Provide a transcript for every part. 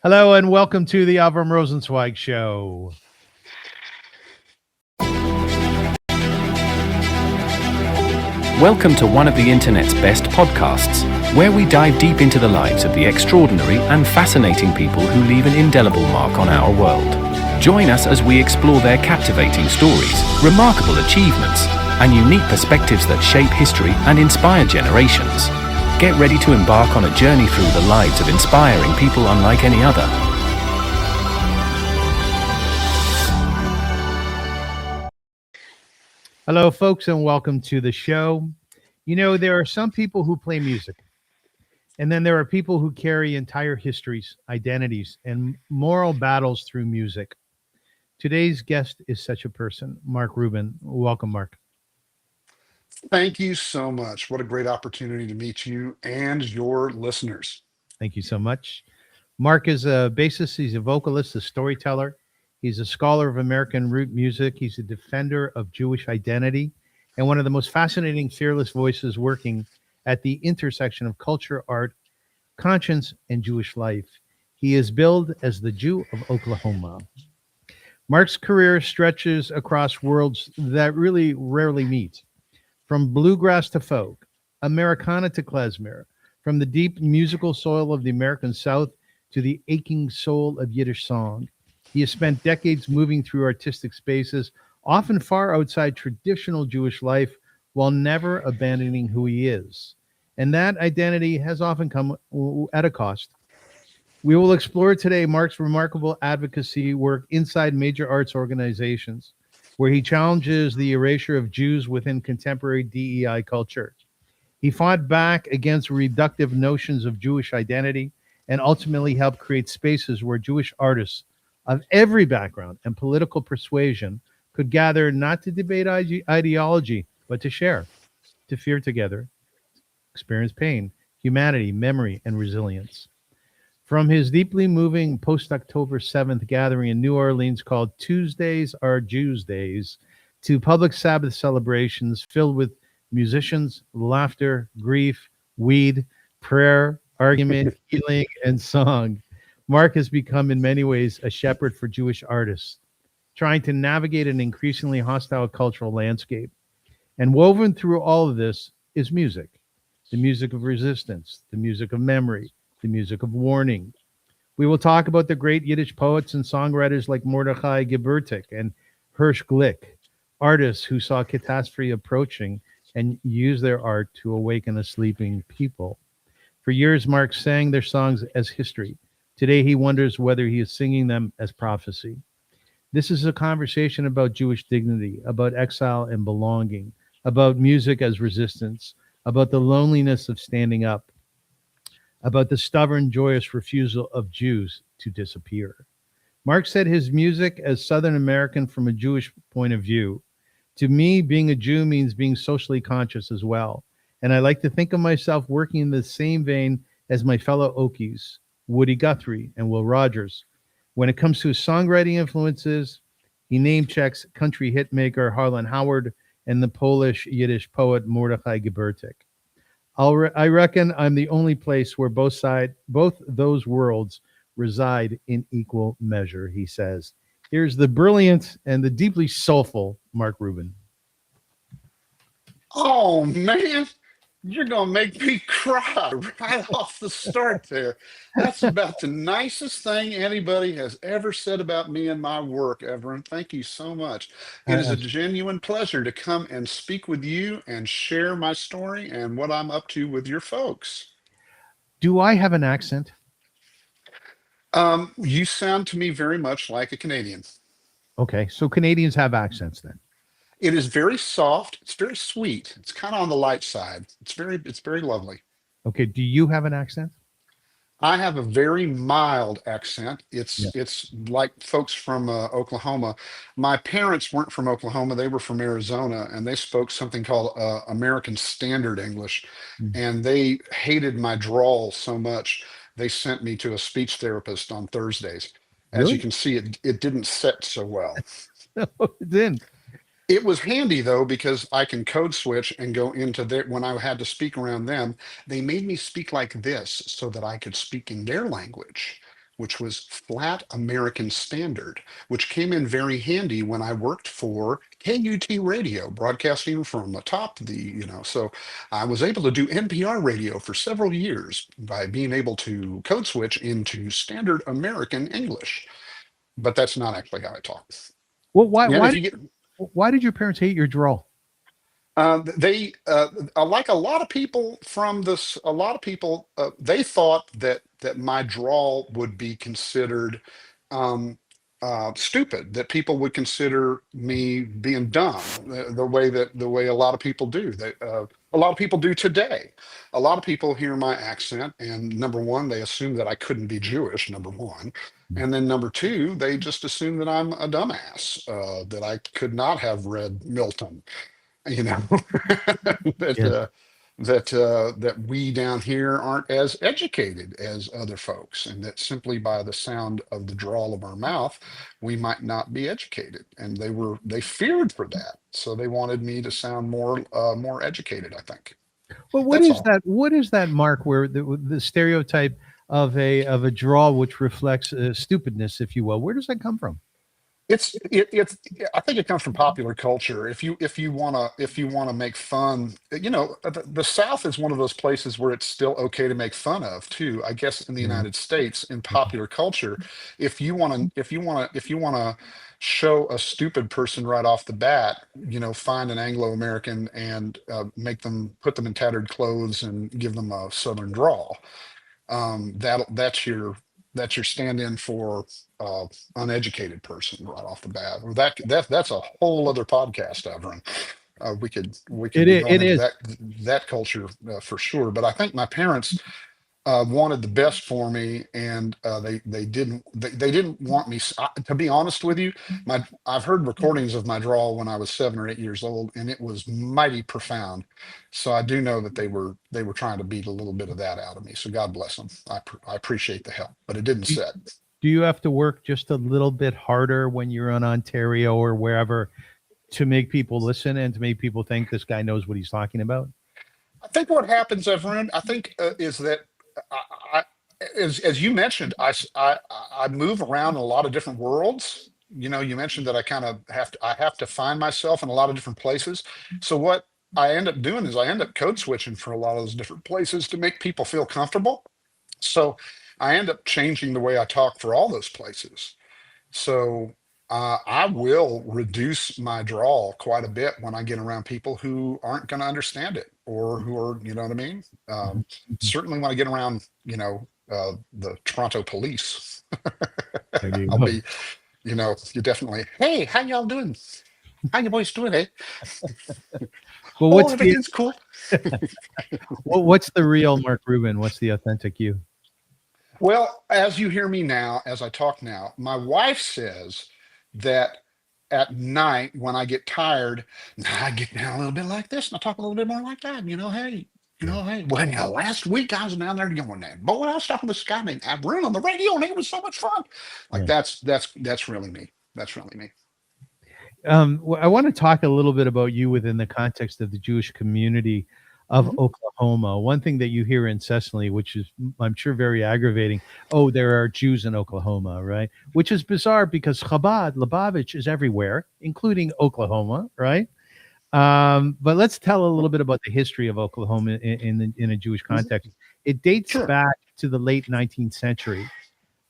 Hello and welcome to the Avrum Rosensweig Show. Welcome to one of the internet's best podcasts, where we dive deep into the lives of the extraordinary and fascinating people who leave an indelible mark on our world. Join us as we explore their captivating stories, remarkable achievements, and unique perspectives that shape history and inspire generations. Get ready to embark on a journey through the lives of inspiring people unlike any other. Hello, folks, and welcome to the show. You know, there are some people who play music, and then there are people who carry entire histories, identities, and moral battles through music. Today's guest is such a person, Mark Rubin. Welcome, Mark. Thank you so much. What a great opportunity to meet you and your listeners. Thank you so much. Mark is a bassist, he's a vocalist, a storyteller. He's a scholar of American root music. He's a defender of Jewish identity and one of the most fascinating, fearless voices working at the intersection of culture, art, conscience, and Jewish life. He is billed as the Jew of Oklahoma. Mark's career stretches across worlds that really rarely meet. From bluegrass to folk, Americana to klezmer, from the deep musical soil of the American South to the aching soul of Yiddish song. He has spent decades moving through artistic spaces, often far outside traditional Jewish life, while never abandoning who he is. And that identity has often come at a cost. We will explore today Mark's remarkable advocacy work inside major arts organizations, where he challenges the erasure of Jews within contemporary DEI culture. He fought back against reductive notions of Jewish identity and ultimately helped create spaces where Jewish artists of every background and political persuasion could gather not to debate ideology, but to share, to fear together, experience pain, humanity, memory, and resilience. From his deeply moving post-October 7th gathering in New Orleans called Tuesdays Are Jews Days to public Sabbath celebrations filled with musicians, laughter, grief, weed, prayer, argument, healing, and song, Mark has become in many ways a shepherd for Jewish artists, trying to navigate an increasingly hostile cultural landscape. And woven through all of this is music, the music of resistance, the music of memory, the music of warning. We will talk about the great Yiddish poets and songwriters like Mordechai Gebirtig and Hirsch Glick, artists who saw catastrophe approaching and used their art to awaken a sleeping people. For years, Mark sang their songs as history. Today, he wonders whether he is singing them as prophecy. This is a conversation about Jewish dignity, about exile and belonging, about music as resistance, about the loneliness of standing up, about the stubborn, joyous refusal of Jews to disappear. Mark said his music as Southern American from a Jewish point of view. To me, being a Jew means being socially conscious as well. And I like to think of myself working in the same vein as my fellow Okies, Woody Guthrie and Will Rogers. When it comes to his songwriting influences, he name checks country hitmaker Harlan Howard and the Polish Yiddish poet Mordechai Gebirtig. I reckon I'm the only place where both those worlds reside in equal measure, he says. Here's the brilliant and the deeply soulful Mark Rubin. Oh, man, you're going to make me cry right off the start there. That's about the nicest thing anybody has ever said about me and my work, Avrum. Thank you so much. It is a genuine pleasure to come and speak with you and share my story and what I'm up to with your folks. Do I have an accent? You sound to me very much like a Canadian. Okay, so Canadians have accents then. It is very soft. It's very sweet. It's kind of on the light side. It's very lovely. Okay, do you have an accent? I have a very mild accent. It's Yeah. it's like folks from Oklahoma. My parents weren't from Oklahoma; they were from Arizona, and they spoke something called American Standard English, Mm. and they hated my drawl so much they sent me to a speech therapist on Thursdays. As you Really? can see, it didn't set so well. No, it didn't. It was handy though, because I can code switch and go into their, when I had to speak around them, they made me speak like this so that I could speak in their language, which was flat American Standard, which came in very handy when I worked for KUT radio, broadcasting from atop the, so I was able to do NPR radio for several years by being able to code switch into standard American English. But that's not actually how I talk. Well, And if you get, why did your parents hate your drawl? they like a lot of people from this. A lot of people they thought that my drawl would be considered um, stupid. That people would consider me being dumb, the way a lot of people do. That a lot of people do today. A lot of people hear my accent, and number one, they assume that I couldn't be Jewish. Number one. And then number two, they just assume that I'm a dumbass, that I could not have read Milton, you know that Yes. that we down here aren't as educated as other folks, and that simply by the sound of the drawl of our mouth we might not be educated, and they feared for that, so they wanted me to sound more educated, I think. Well, what That's is all. that? What is that, Mark? Where the stereotype of a drawl which reflects stupidness, if you will, where does that come from? It's I think it comes from popular culture. If you want to make fun, the South is one of those places where it's still okay to make fun of too. I guess in the Yeah. United States, in popular culture, if you want to show a stupid person right off the bat, find an Anglo-American and put them in tattered clothes and give them a Southern drawl. That's your stand-in for uh, uneducated person right off the bat. Or that's a whole other podcast, Avrum. We could be going It into is. that culture for sure. But I think my parents wanted the best for me, and they didn't want me. To be honest with you, I've heard recordings of my drawl when I was 7 or 8 years old, and it was mighty profound. So I do know that they were trying to beat a little bit of that out of me. So God bless them. I appreciate the help, but it didn't Do set. do you have to work just a little bit harder when you're in Ontario or wherever to make people listen and to make people think this guy knows what he's talking about? I think what happens, everyone, I think is that I, as you mentioned, I move around in a lot of different worlds. You mentioned that I have to find myself in a lot of different places. So what I end up doing is I end up code switching for a lot of those different places to make people feel comfortable. So I end up changing the way I talk for all those places. So I will reduce my drawl quite a bit when I get around people who aren't going to understand it, or who are, you know what I mean? Mhm. Certainly when I get around, the Toronto police, There you I'll go. be, you definitely, hey, how y'all doing? How you boys doing, eh? Well, Oh, everything's cool. what's the real Mark Rubin? What's the authentic you? Well, as you hear me now, as I talk now, my wife says that at night when I get tired, I get down a little bit like this and I talk a little bit more like that. Hey, Yeah. hey. Well, last week I was down there going there. Boy, I was talking to this guy named Avrum on the radio, and it was so much fun. Like Yeah. that's really me. That's really me. I want to talk a little bit about you within the context of the Jewish community of Mhm. Oklahoma. One thing that you hear incessantly, which is, I'm sure, very aggravating. Oh, there are Jews in Oklahoma, right? Which is bizarre because Chabad, Lubavitch is everywhere, including Oklahoma, right? But let's tell a little bit about the history of Oklahoma in a Jewish Mhm. context. It dates Sure. back to the late 19th century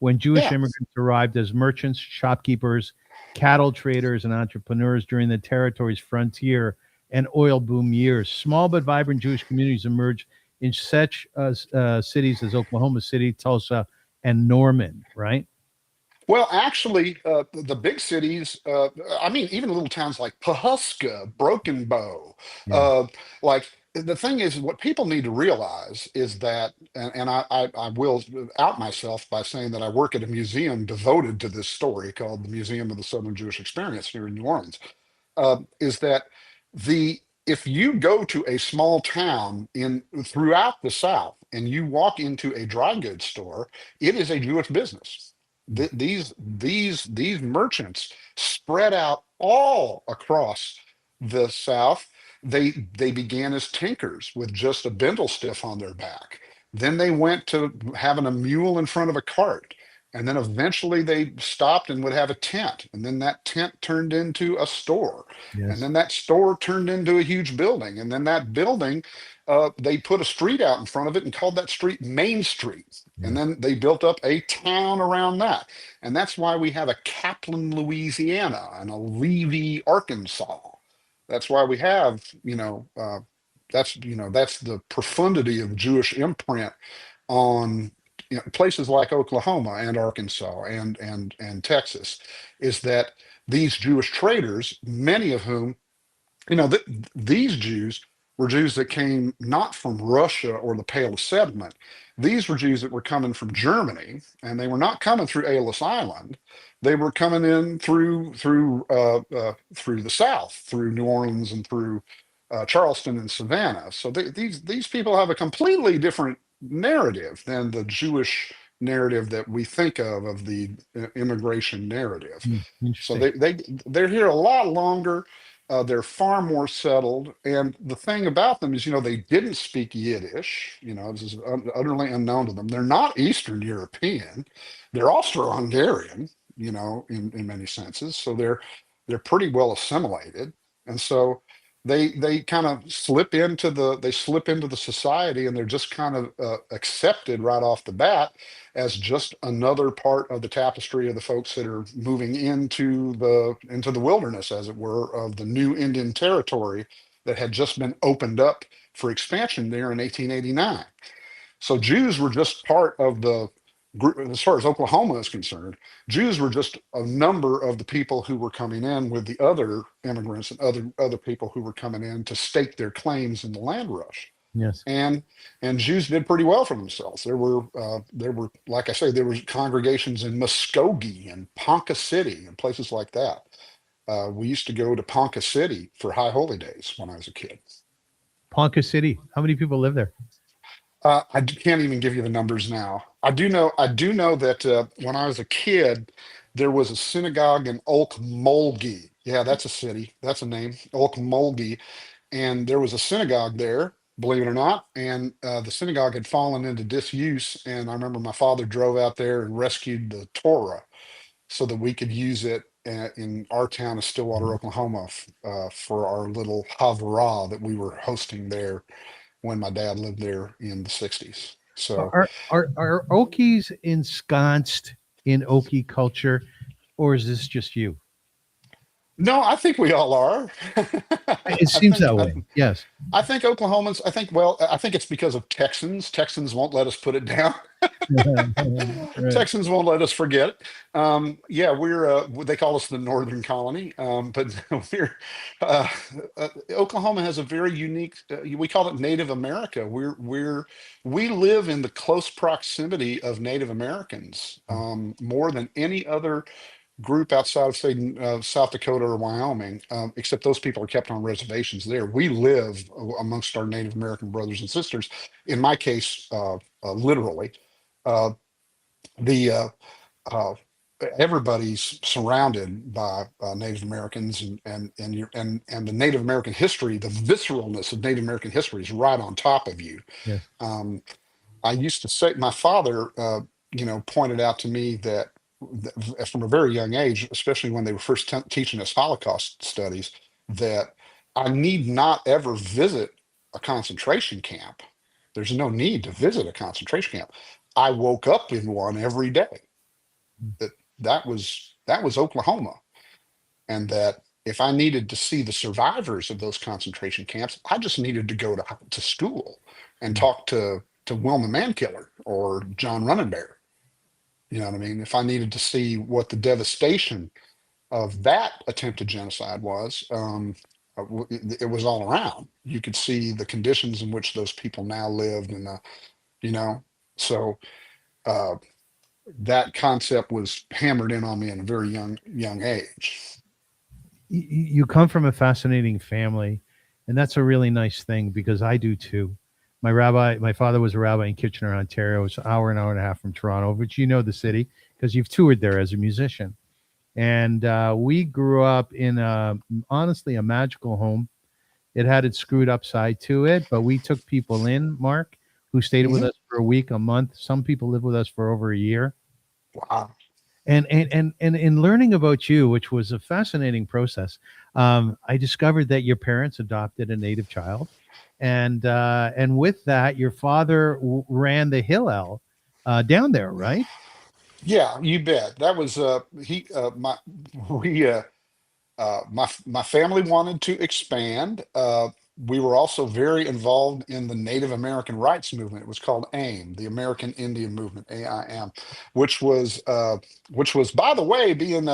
when Jewish Yeah. immigrants arrived as merchants, shopkeepers, cattle traders, and entrepreneurs during the territory's frontier and oil boom years. Small but vibrant Jewish communities emerged in such cities as Oklahoma City, Tulsa, and Norman, right? Well, actually, the big cities, I mean, even little towns like Pahuska, Broken Bow, Yeah. uh, like the thing is, what people need to realize is that, and I will out myself by saying that I work at a museum devoted to this story called the Museum of the Southern Jewish Experience here in New Orleans, is that the if you go to a small town in throughout the South and you walk into a dry goods store, it is a Jewish business. These merchants spread out all across the South. They began as tinkers with just a bindle stiff on their back. Then they went to having a mule in front of a cart. And then eventually they stopped and would have a tent. And then that tent turned into a store. And Yes. then that store turned into a huge building. And then that building, they put a street out in front of it and called that street Main Street. And Yes. then they built up a town around that. And that's why we have a Kaplan, Louisiana, and a Levy, Arkansas. That's why we have, that's the profundity of Jewish imprint on places like Oklahoma and Arkansas and Texas, is that these Jewish traders, many of whom, these Jews were Jews that came not from Russia or the Pale of Settlement. These were Jews that were coming from Germany, and they were not coming through Ellis Island. They were coming in through the South, through New Orleans and through Charleston and Savannah. So these people have a completely different narrative than the Jewish narrative that we think of the immigration narrative. So Interesting. they're here a lot longer. They're far more settled, and the thing about them is, they didn't speak Yiddish. This is utterly unknown to them. They're not Eastern European. They're Austro-Hungarian. In many senses. So they're pretty well assimilated, and so they kind of slip into the society, and they're just kind of accepted right off the bat as just another part of the tapestry of the folks that are moving into the wilderness, as it were, of the new Indian territory that had just been opened up for expansion there in 1889. So Jews were just part of the group. As far as Oklahoma is concerned, Jews were just a number of the people who were coming in with the other immigrants and other people who were coming in to stake their claims in the land rush. Yes. And Jews did pretty well for themselves. There were like I say, there were congregations in Muskogee and Ponca City and places like that. We used to go to Ponca City for High Holy Days when I was a kid. Ponca City. How many people live there? Can't even give you the numbers now. I do know that when I was a kid, there was a synagogue in Okmulgee. Yeah, that's a city. That's a name, Okmulgee. And there was a synagogue there, believe it or not. And the synagogue had fallen into disuse. And I remember my father drove out there and rescued the Torah so that we could use it in our town of Stillwater, Oklahoma, for our little Havarah that we were hosting there when my dad lived there in the 60s. So Are Okies ensconced in Okie culture, or is this just you? no, I think we all are. It seems that way. Yes. I think Oklahomans, I think it's because of Texans. Texans won't let us put it down. Right. Texans won't let us forget it. Yeah, they call us the Northern Colony, but Oklahoma has a very unique. We call it Native America. We live in the close proximity of Native Americans, more than any other group outside of, say, South Dakota or Wyoming, except those people are kept on reservations there. We live amongst our Native American brothers and sisters. In my case, literally. Uh, the Everybody's surrounded by Native Americans, and the Native American history, the visceralness of Native American history is right on top of you. Yes. I used to say, my father, pointed out to me that from a very young age, especially when they were first teaching us Holocaust studies, that I need not ever visit a concentration camp. There's no need to visit a concentration camp. I woke up in one every day. That was Oklahoma, and that if I needed to see the survivors of those concentration camps, I just needed to go to school and talk to Wilma Mankiller or John Running-Bear. You know what I mean? If I needed to see what the devastation of that attempted genocide was, it was all around. You could see the conditions in which those people now lived, and so that concept was hammered in on me in a very young age. You come from a fascinating family, and that's a really nice thing, because I do too. My father was a rabbi in Kitchener, Ontario. It's an hour and a half from Toronto, which the city because you've toured there as a musician. And we grew up in honestly a magical home. It had its screwed up side to it, but we took people in, Mark, who stayed with us for a week, a month. Some people lived with us for over a year. Wow. And in learning about you, which was a fascinating process, I discovered that your parents adopted a native child, and with that, your father ran the Hillel down there, right? Yeah, you bet. That was he my we my family wanted to expand. We were also very involved in the Native American rights movement. It was called AIM, the American Indian Movement, AIM, which was by the way being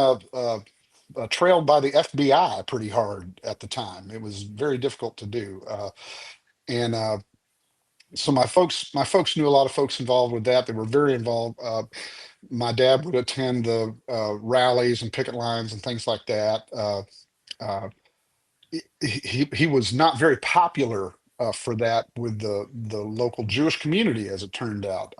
trailed by the FBI pretty hard at the time. It was very difficult to do. And So my folks knew a lot of folks involved with that. They were very involved. My dad would attend the rallies and picket lines and things like that. Uh, he was not very popular for that with the local Jewish community, as it turned out.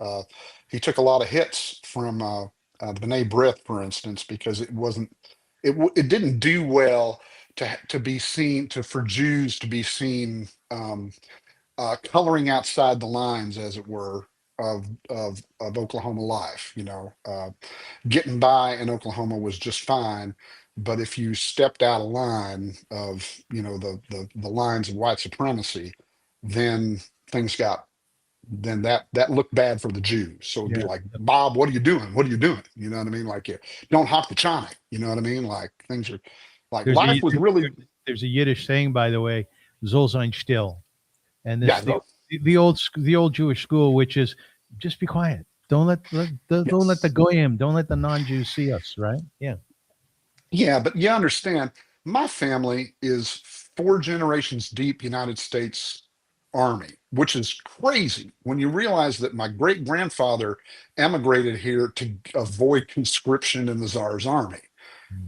He took a lot of hits from the B'nai B'rith, for instance, because it wasn't it didn't do well to be seen for Jews to be seen coloring outside the lines, as it were, of Oklahoma life. Getting by in Oklahoma was just fine, but if you stepped out of line of the lines of white supremacy, then things got then that looked bad for the Jews. So it'd be Yeah. like, Bob, what are you doing? What are you doing? You know what I mean? Like, you don't hop the chine. You know what I mean? Like, things are like, There's life a was really, there's a Yiddish saying, by the way, "Soll sein still," and yeah, this the old Jewish school, which is just be quiet. Don't let the yes. goyim, don't let the non-Jews see us. Right? Yeah. Yeah, but you understand, my family is 4 generations deep United States Army, which is crazy when you realize that my great grandfather emigrated here to avoid conscription in the Tsar's army,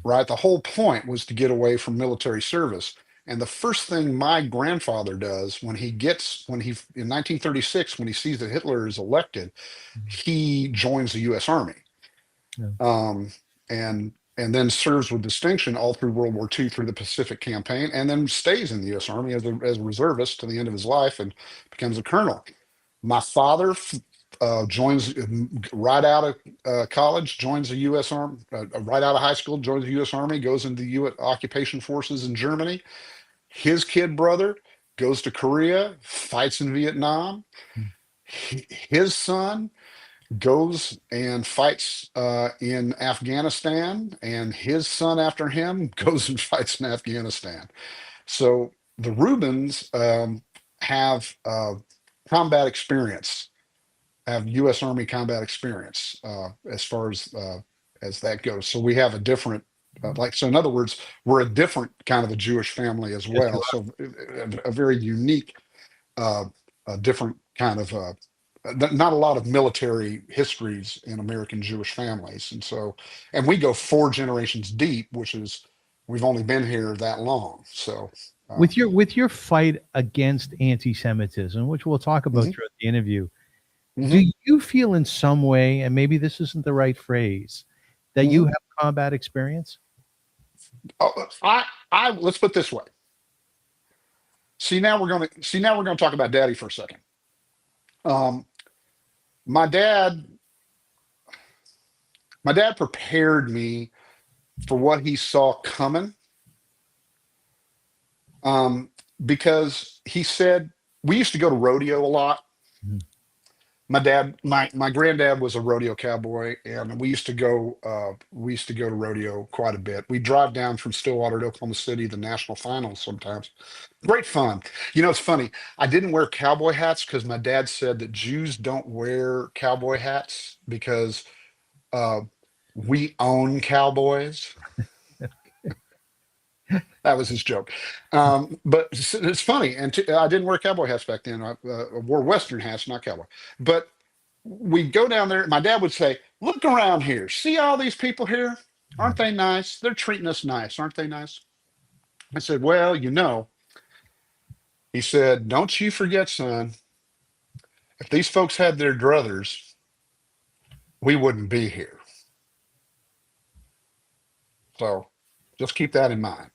right? The whole point was to get away from military service. And the first thing my grandfather does when he in 1936, when he sees that Hitler is elected, he joins the US Army, Yeah. and then serves with distinction all through World War II through the Pacific Campaign, and then stays in the U.S. Army as a reservist to the end of his life and becomes a colonel. My father joins right out of college, joins the U.S. Army, right out of high school, joins the U.S. Army, goes into the U.S. occupation forces in Germany. His kid brother goes to Korea, fights in Vietnam. His son goes and fights in Afghanistan, and his son after him goes and fights in Afghanistan. So the Rubins have combat experience, have U.S. Army combat experience as far as that goes. So we have a different. So in other words, we're a different kind of a Jewish family as Yes, you well. So a very unique, a different kind of not a lot of military histories in American Jewish families. And we go 4 generations deep, which is, we've only been here that long. So, with your fight against anti-Semitism, which we'll talk about mhm, throughout the interview, do mhm. you feel in some way, and maybe this isn't the right phrase, that you Mhm. have combat experience? Let's put it this way. Now we're going to talk about Daddy for a second. Um, my dad, my dad prepared me for what he saw coming, um, because he said we used to go to rodeo a lot. Mhm. My granddad was a rodeo cowboy, and we used to go to rodeo quite a bit. We drive down from Stillwater to Oklahoma City, the national finals sometimes. Great fun. It's funny. I didn't wear cowboy hats because my dad said that Jews don't wear cowboy hats because uh, we own cowboys. That was his joke. But it's funny, and I didn't wear cowboy hats back then. I wore Western hats, not cowboy. But we'd go down there. My dad would say, "Look around here. See all these people here? Aren't they nice? They're treating us nice, aren't they nice?" I said, "Well, he said, don't you forget, son, if these folks had their druthers, we wouldn't be here. So just keep that in mind.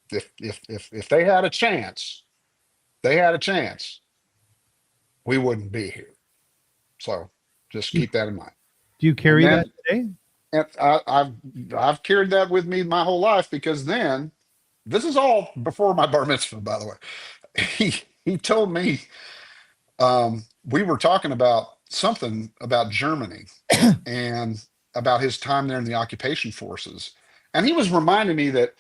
If they had a chance, we wouldn't be here. So just Do you, keep that in mind." do you And carry that then today? And I've carried that with me my whole life, because then, this is all before my bar mitzvah, by the way. He told me, we were talking about something about Germany and about his time there in the occupation forces, and he was reminding me that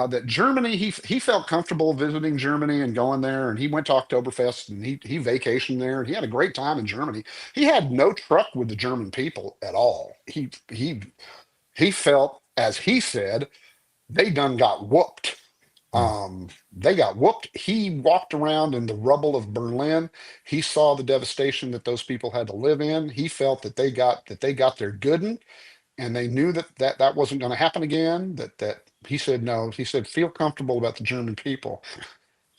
that Germany, he felt comfortable visiting Germany and going there, and he went to Oktoberfest and he vacationed there, and he had a great time in Germany. He had no truck with the German people at all. He felt, as he said, they done got whooped. They got whooped. He walked around in the rubble of Berlin. He saw the devastation that those people had to live in. He felt that they got their gooden, and they knew that wasn't going to happen again. That he said no. He said, feel comfortable about the German people.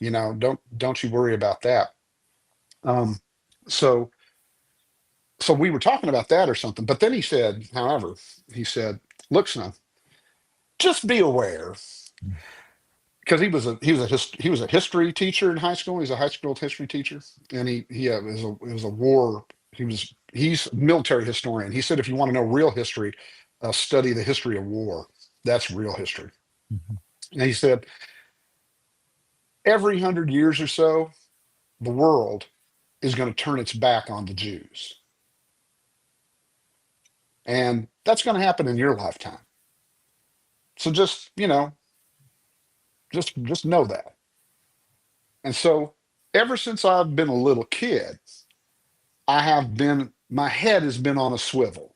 Don't you worry about that. Um, so so we were talking about that or something. But then he said, however, he said, look, son, just be aware, because he was a history teacher in high school. He's a high school history teacher, and it was a war. He's a military historian. He said, if you want to know real history, study the history of war. That's real history. Mhm. And he said, every 100 years or so, the world is going to turn its back on the Jews, and that's going to happen in your lifetime. So just know that. And so, ever since I've been a little kid, my head has been on a swivel,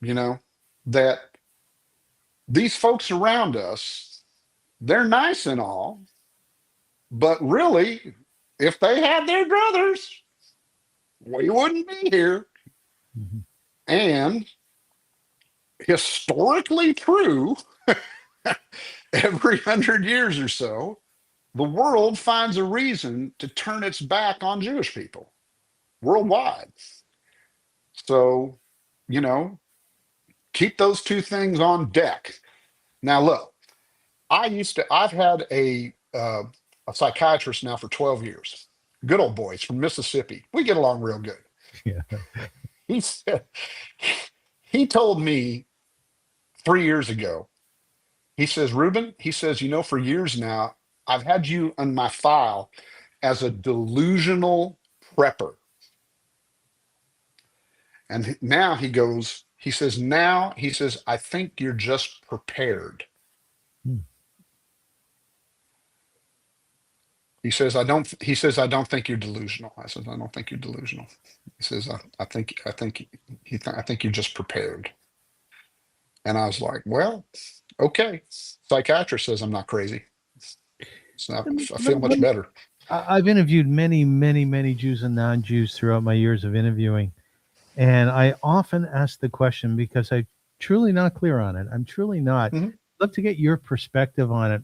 you know, that these folks around us, they're nice and all, but really, if they had their druthers, we wouldn't be here. Mhm. And historically true, every 100 years or so, the world finds a reason to turn its back on Jewish people worldwide. So, you know, keep those two things on deck. Now, look, I've had a psychiatrist now for 12 years. Good old boy. He's from Mississippi. We get along real good. Yeah. He said, he told me 3 years ago, he says, Rubin, he says, for years now, I've had you on my file as a delusional prepper. And now he says, I think you're just prepared. Hmm. He says, I don't think you're delusional. I said, I don't think you're delusional. He says, I think you're just prepared. And I was like, well, okay. Psychiatrist says I'm not crazy. So I feel much better. I've interviewed many, many, many Jews and non-Jews throughout my years of interviewing, and I often ask the question because I'm truly not clear on it. I'm truly not. Mhm. I'd love to get your perspective on it.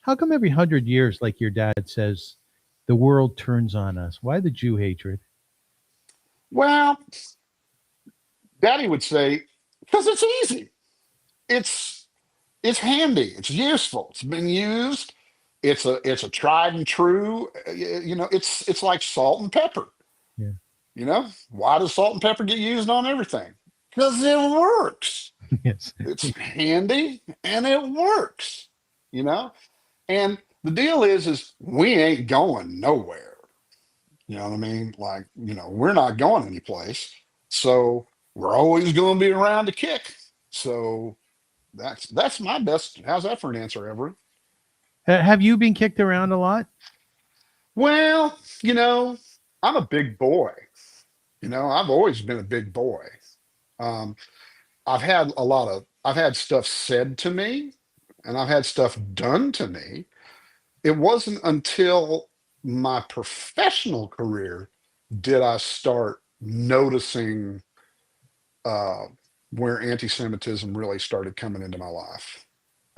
How come every 100 years, like your dad says, the world turns on us? Why the Jew hatred? Well, Daddy would say, because it's easy. It's it's handy. It's useful. It's been used. It's a tried and true. It's like salt and pepper. Yeah. Why does salt and pepper get used on everything? Because it works. Yes. It's handy and it works. You know, and the deal is we ain't going nowhere. You know what I mean? Like, we're not going anyplace. So we're always going to be around to kick. So that's my best. How's that for an answer, Everett? Have you been kicked around a lot? Well, I'm a big boy. I've always been a big boy. Um, I've had stuff said to me, and I've had stuff done to me. It wasn't until my professional career did I start noticing uh, where anti-Semitism really started coming into my life.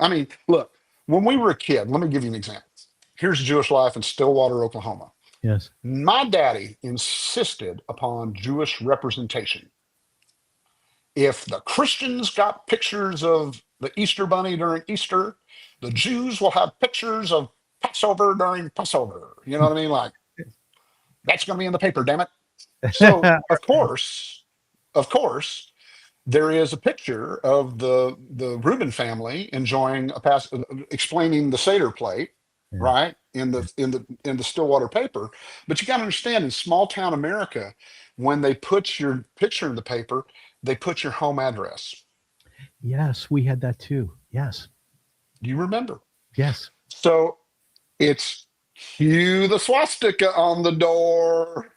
I mean, look, when we were a kid, let me give you an example. Here's Jewish life in Stillwater, Oklahoma. Yes. My daddy insisted upon Jewish representation. If the Christians got pictures of the Easter bunny during Easter, the Jews will have pictures of Passover during Passover. You know what I mean? Like, that's going to be in the paper, damn it. So, of course, there is a picture of the Rubin family enjoying explaining the Seder plate, Yeah. right, in the Stillwater paper. But you got to understand, in small town America, when they put your picture in the paper, they put your home address. Yes, we had that too. Yes. You remember? Yes. So it's cue the swastika on the door.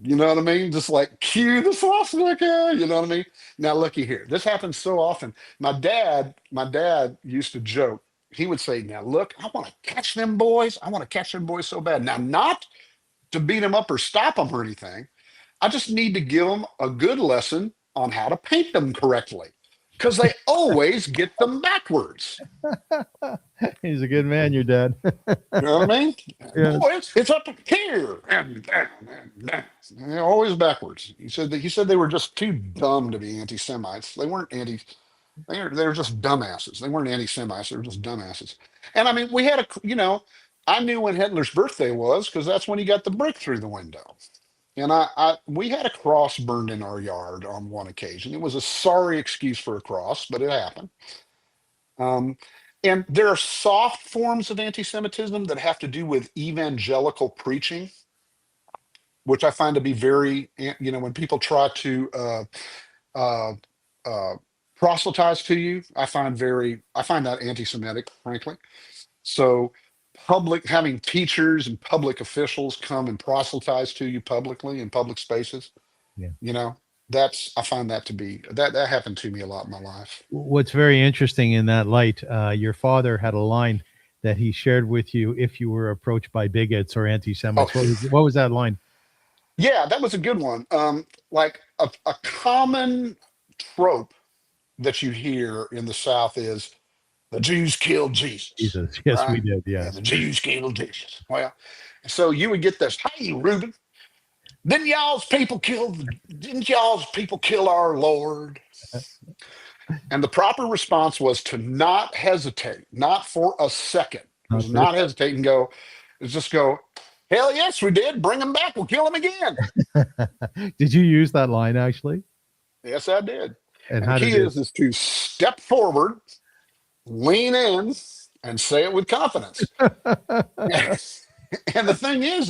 You know what I mean? Just like cue the swastika. You know what I mean? Now looky here. This happens so often. My dad used to joke. He would say, "Now look, I want to catch them boys. I want to catch them boys so bad. Now, not to beat them up or stop them or anything. I just need to give them a good lesson on how to paint them correctly, because they always get them backwards." He's a good man, your dad. You know what I mean? Yes. Boys, it's up here and down and down. And always backwards. He said they were just too dumb to be anti-Semites. They weren't anti. They were just dumbasses. They weren't anti-Semites. They were just dumbasses. And I mean, we had I knew when Hitler's birthday was, because that's when he got the brick through the window. And we had a cross burned in our yard on one occasion. It was a sorry excuse for a cross, but it happened. Um, and there are soft forms of anti-Semitism that have to do with evangelical preaching, which I find to be very, when people try to uh, uh, proselytize to you, I find that anti-Semitic, frankly. So having teachers and public officials come and proselytize to you publicly in public spaces, Yeah. I find that to be, that happened to me a lot in my life. What's very interesting in that light, your father had a line that he shared with you if you were approached by bigots or anti-Semites. Oh, What was that line? yeah, that was a good one. Like a common trope that you hear in the South is the Jews killed Jesus, Jesus. Yes, we right? did. Yeah, Yeah. the Jews killed Jesus. Well, so you would get this, "Hey, Reuben, didn't y'all's people kill our Lord?" And the proper response was to not hesitate, not for a second. It was not hesitate and go, just go, "Hell yes, we did. Bring them back. We'll kill them again." Did you use that line actually? Yes, I did. And And the how key did it? is to step forward, lean in, and say it with confidence. And the thing is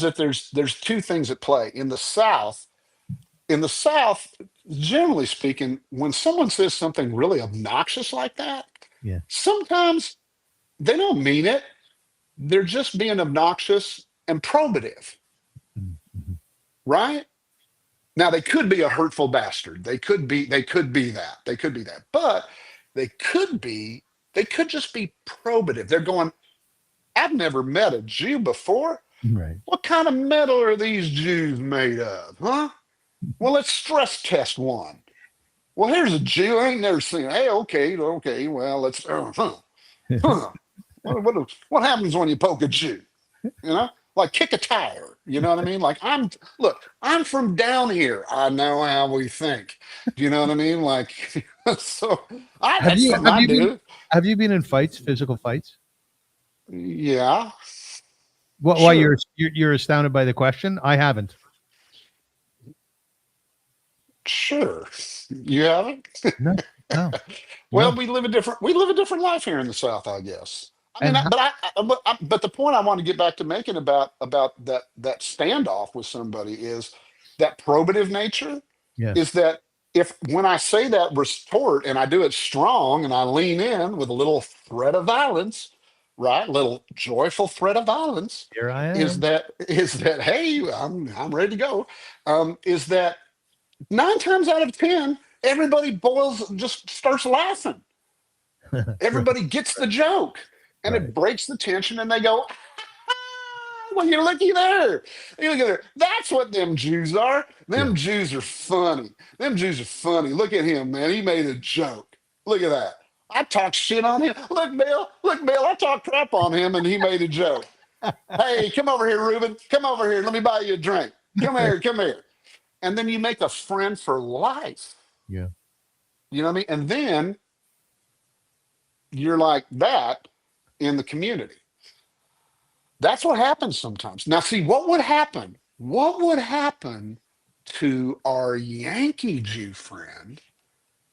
that there's two things at play in the South. In the South, generally speaking, when someone says something really obnoxious like that, Yeah. sometimes they don't mean it. They're just being obnoxious and probative, Mhm. right? Now they could be a hurtful bastard. They could be that. But they could just be probative. They're going, "I've never met a Jew before. Right. What kind of metal are these Jews made of? Huh? Well, let's stress test one. Well, here's a Jew I ain't never seen. Hey, okay. Well, let's. Huh. What happens when you poke a Jew? Like kick a tire. You know what I mean? Like I'm from down here. I know how we think. Do you know what I mean? Like, so Have that's you something have I you been do. have you been in fights, physical fights? Yeah, Why sure. you're astounded by the question? I haven't. Sure. You haven't? No, no, Well, no. we live a different life here in the South, I guess. I mean, And how, but the point I want to get back to making about that standoff with somebody is that probative nature yes, is that if when I say that retort and I do it strong and I lean in with a little threat of violence, right, little joyful threat of violence, here I is am. that hey, I'm ready to go. Is that 9 times out of 10, everybody just starts laughing. Right, Everybody gets the joke, and right. it breaks the tension, and they go, "Well, you're looky there. You look at there. That's what them Jews are. Yeah. Them Jews are funny. Them Jews are funny. Look at him, man. He made a joke. Look at that. I talked shit on him. Look, Bill, I talked crap on him, and he made a joke. Hey, come over here, Reuben. Come over here. Let me buy you a drink. Come here. And then you make a friend for life. Yeah. You know what I mean? And then you're like that in the community. That's what happens sometimes. Now, see, what would happen? What would happen to our Yankee Jew friend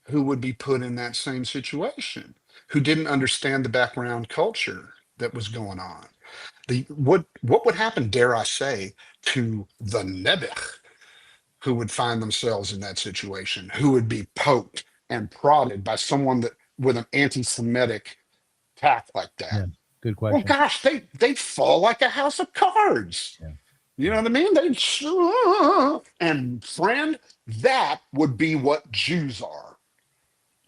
who would be put in that same situation, who didn't understand the background culture that was going on. What would happen, dare I say, to the Nebuch who would find themselves in that situation, who would be poked and prodded by someone that with an anti-Semitic tack like that? Yeah. Good Well, question. gosh, they'd fall like a house of cards. Yeah. You know what I mean? And friend, that would be what Jews are.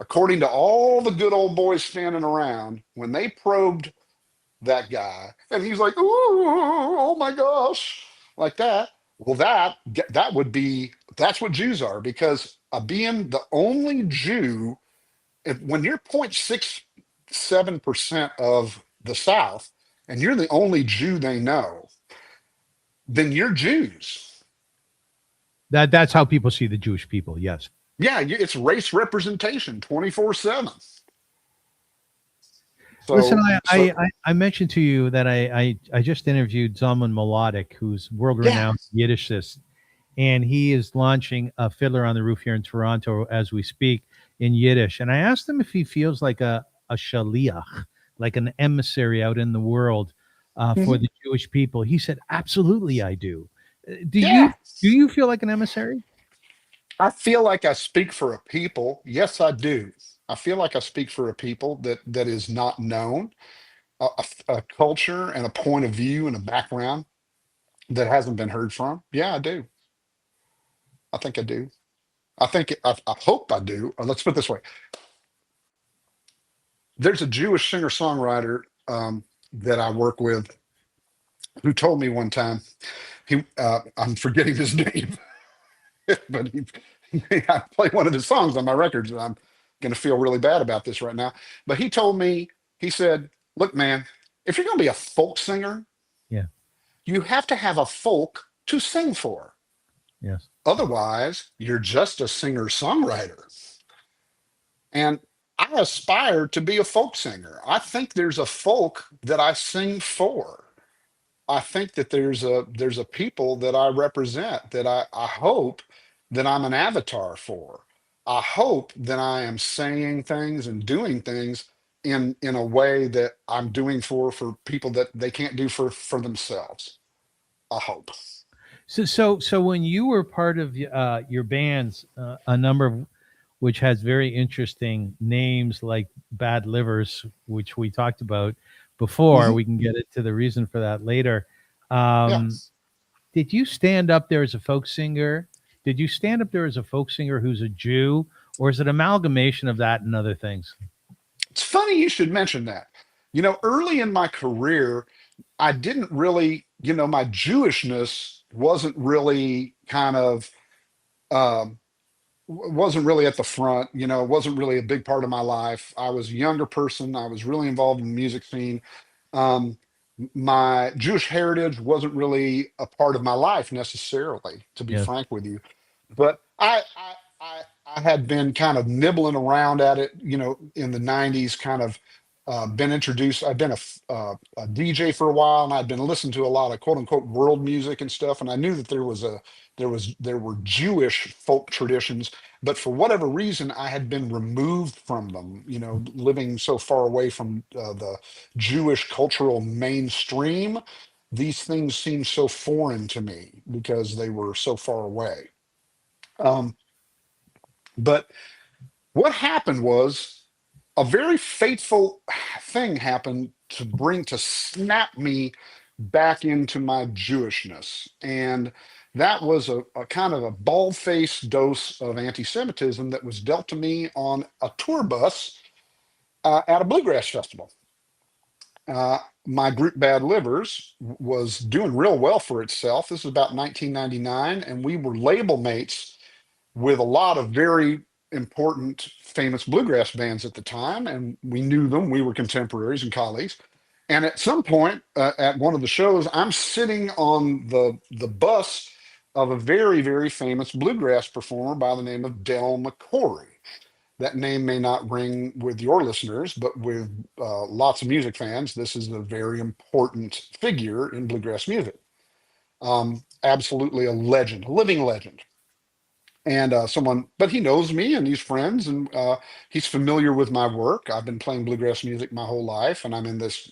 According to all the good old boys standing around, when they probed that guy, and he's like, "Ooh, oh my gosh," like that. Well, that would be that's what Jews are, because being the only Jew, when you're 0.67% of the South, and you're the only Jew they know, then you're Jews. That's how people see the Jewish people. Yes. Yeah, it's race representation 24/7. Listen, So, I mentioned to you that I just interviewed Zalman Melodic, who's world yeah. renowned Yiddishist, and he is launching a Fiddler on the Roof here in Toronto as we speak in Yiddish. And I asked him if he feels like a shaliach, like an emissary out in the world for Mhm. the Jewish people. He said, "Absolutely, I do." Do Yeah. you feel like an emissary? I feel like I speak for a people. Yes, I do. I feel like I speak for a people that is not known, a culture and a point of view and a background that hasn't been heard from. Yeah, I do. I think I do. I hope I do. Let's put it this way. There's a Jewish singer-songwriter that I work with who told me one time, I'm forgetting his name, but I play one of his songs on my records, and I'm going to feel really bad about this right now. But he told me, he said, "Look, man, if you're going to be a folk singer, Yeah. you have to have a folk to sing for. Yes. Otherwise, you're just a singer-songwriter." And I aspire to be a folk singer. I think there's a folk that I sing for. I think that there's a people that I represent, that I hope that I'm an avatar for. I hope that I am saying things and doing things in a way that I'm doing for people that they can't do for themselves. I hope. So when you were part of your bands, a number of which has very interesting names like Bad Livers, which we talked about before. Mhm. We can get into the reason for that later. Yeah. Did you stand up there as a folk singer? Did you stand up there as a folk singer who's a Jew, or is it amalgamation of that and other things? It's funny you should mention that. Early in my career, I didn't really, my Jewishness wasn't really kind of um, wasn't really at the front. It wasn't really a big part of my life. I was a younger person. I was really involved in the music scene. Um, my Jewish heritage wasn't really a part of my life necessarily, to be Yes. frank with you. But I had been kind of nibbling around at it, in the '90s, kind of been introduced. I've been a DJ for a while, and I'd been listening to a lot of quote unquote world music and stuff. And I knew that there were Jewish folk traditions, but for whatever reason, I had been removed from them. Living so far away from the Jewish cultural mainstream, these things seemed so foreign to me because they were so far away. Um, but what happened was a very fateful thing happened to snap me back into my Jewishness. And that was a kind of a bald-faced dose of anti-Semitism that was dealt to me on a tour bus at a bluegrass festival. My group Bad Livers was doing real well for itself. This was about 1999, and we were label mates with a lot of very important, famous bluegrass bands at the time, and we knew them. We were contemporaries and colleagues. And at some point at one of the shows, I'm sitting on the bus of a very, very famous bluegrass performer by the name of Del McCoury. That name may not ring with your listeners, but with lots of music fans, this is a very important figure in bluegrass music. Absolutely a legend, a living legend. And but he knows me and he's friends, and he's familiar with my work. I've been playing bluegrass music my whole life, and I'm in this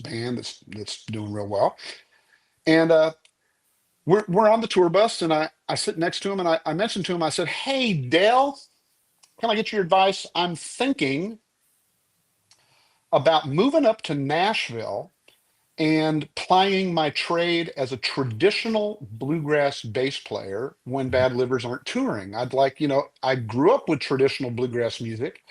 band that's doing real well. And we're on the tour bus, and I sit next to him, and I mentioned to him, I said, "Hey, Dale, can I get your advice? I'm thinking about moving up to Nashville and plying my trade as a traditional bluegrass bass player when Bad Livers aren't touring. I'd like, I grew up with traditional bluegrass music,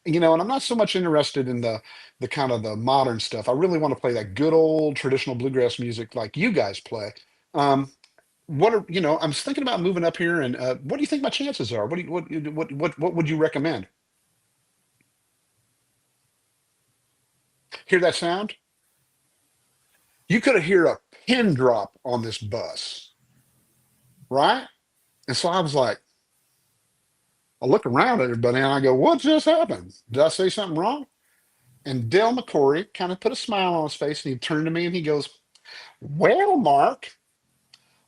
and I'm not so much interested in the kind of the modern stuff. I really want to play that good old traditional bluegrass music like you guys play. I was thinking about moving up here, and what do you think my chances are? What would you recommend? Hear that sound? You could have hear a pin drop on this bus, right? And so I was like, I look around at everybody and I go, what just happened? Did I say something wrong? And Dale McCory kind of put a smile on his face, and he turned to me and he goes, well, Mark,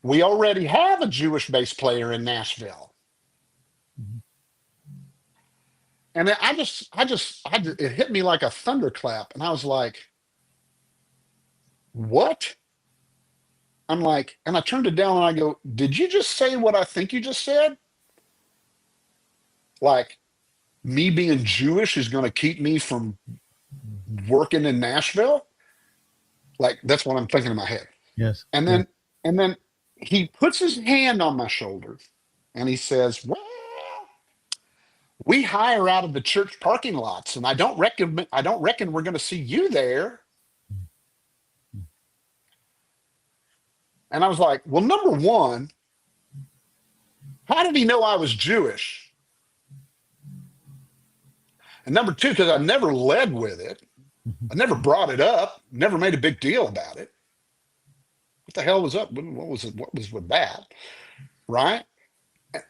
we already have a Jewish bass player in Nashville. And then it hit me like a thunderclap. And I was like, what? I'm like, and I turned it down and I go, did you just say what I think you just said? Like, me being Jewish is going to keep me from working in Nashville? Like, that's what I'm thinking in my head. Yes. And Yes. then he puts his hand on my shoulder and he says, well, we hire out of the church parking lots, and I don't reckon we're going to see you there. And I was like, well, number one, how did he know I was Jewish? And number two, because I never led with it. I never brought it up, never made a big deal about it. What the hell was up? What was it? What was with that? Right?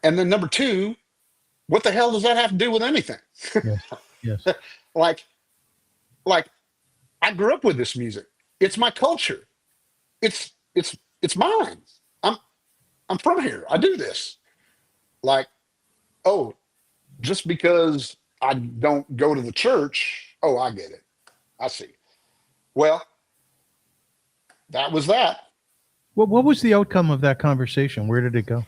And then number two, what the hell does that have to do with anything? Yes. Yes. like I grew up with this music. It's my culture. It's mine. I'm from here. I do this. Like, oh, just because I don't go to the church, oh, I get it. I see. Well, that was that. What was the outcome of that conversation? Where did it go?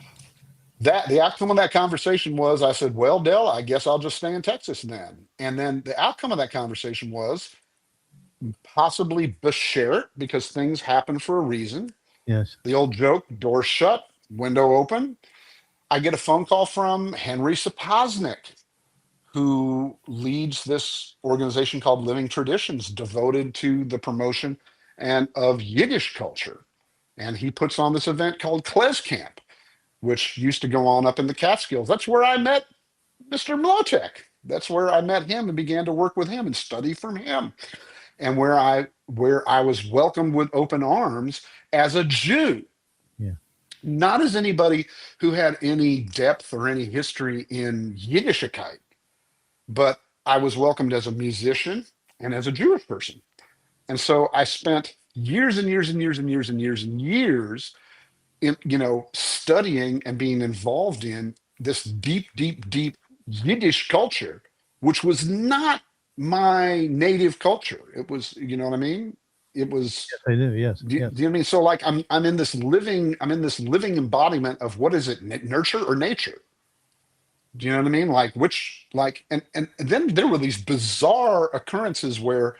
The outcome of that conversation was, I said, well, Dell, I guess I'll just stay in Texas then. And then the outcome of that conversation was possibly Bashert, because things happen for a reason. Yes. The old joke, door shut, window open. I get a phone call from Henry Sapoznik, who leads this organization called Living Traditions, devoted to the promotion and of Yiddish culture. And he puts on this event called Klez Camp, which used to go on up in the Catskills. That's where I met Mr. Mlotek. That's where I met him and began to work with him and study from him. And where I was welcomed with open arms as a Jew. Yeah. Not as anybody who had any depth or any history in Yiddishkeit, but I was welcomed as a musician and as a Jewish person. And so I spent years and years and years and years and years and years in, studying and being involved in this deep, deep, deep Yiddish culture, which was not my native culture. It was, you know what I mean? It was. Yes, I do. Yes. Do you Yes. know what I mean? So like I'm in this living embodiment of, what is it, nurture or nature? Do you know what I mean? And then there were these bizarre occurrences where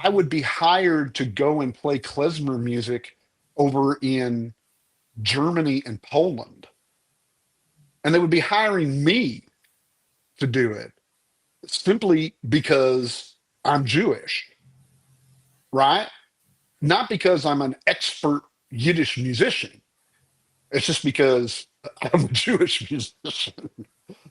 I would be hired to go and play klezmer music over in Germany and Poland. And they would be hiring me to do it simply because I'm Jewish, right? Not because I'm an expert Yiddish musician. It's just because I'm a Jewish musician.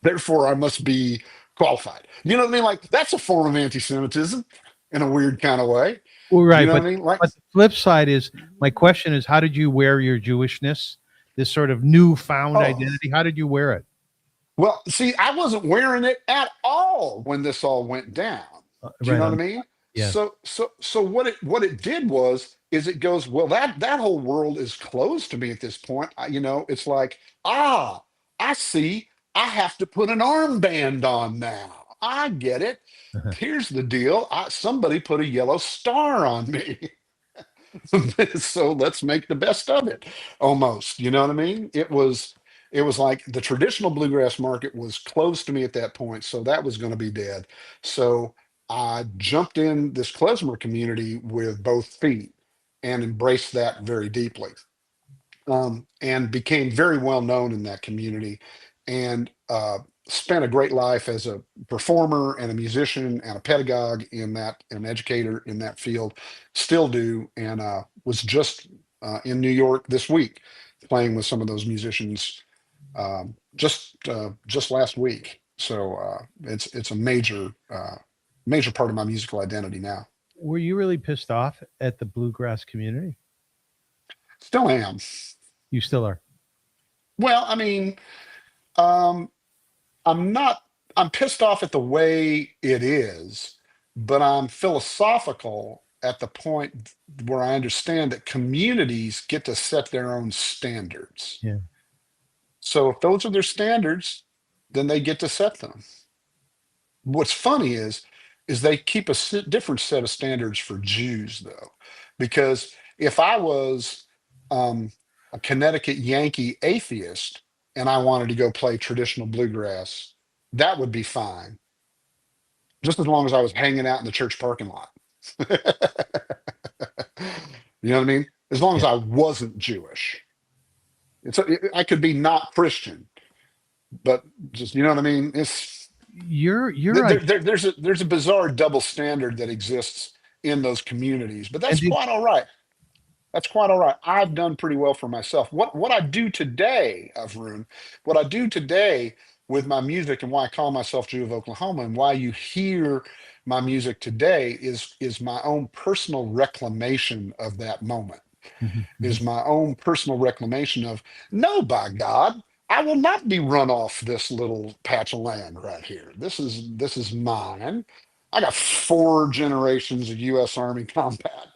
Therefore, I must be qualified. You know what I mean? Like, that's a form of anti-Semitism in a weird kind of way. Well, right. You know but, what I mean? Like, but the flip side is, my question is, how did you wear your Jewishness? This sort of newfound identity. How did you wear it? well, see, I wasn't wearing it at all when this all went down. Do you Right know on. what I mean? Yeah. So what it did was, it goes, well, that whole world is closed to me at this point. It's like, I see. I have to put an armband on now. I get it. Here's the deal. Somebody put a yellow star on me. So let's make the best of it, almost. You know what I mean? It was like the traditional bluegrass market was closed to me at that point, so that was going to be dead. So I jumped in this klezmer community with both feet and embraced that very deeply, and became very well known in that community, and spent a great life as a performer and a musician and a pedagogue in that, an educator in that field. Still do, and was just in New York this week playing with some of those musicians, just last week. So it's a major part of my musical identity now. Were you really pissed off at the bluegrass community? Still am. You still are. Well, I mean, um, I'm not, I'm pissed off at the way it is, but I'm philosophical at the point where I understand that communities get to set their own standards. Yeah. So if those are their standards, then they get to set them. What's funny is they keep a different set of standards for Jews, though, because if I was a Connecticut Yankee atheist and I wanted to go play traditional bluegrass, that would be fine, just as long as I was hanging out in the church parking lot. You know what I mean? As long as Yeah. I wasn't Jewish. I could be not Christian, but just, you know what I mean? You're right. There's a bizarre double standard that exists in those communities, but And that's quite all right. That's quite all right. I've done pretty well for myself. What I do today, Avrum, what I do today with my music, and why I call myself Jew of Oklahoma, and why you hear my music today is my own personal reclamation of that moment. Mhm, mhm. Is my own personal reclamation of, no, by God, I will not be run off this little patch of land right here. This is mine. I got 4 generations of U.S. Army combat.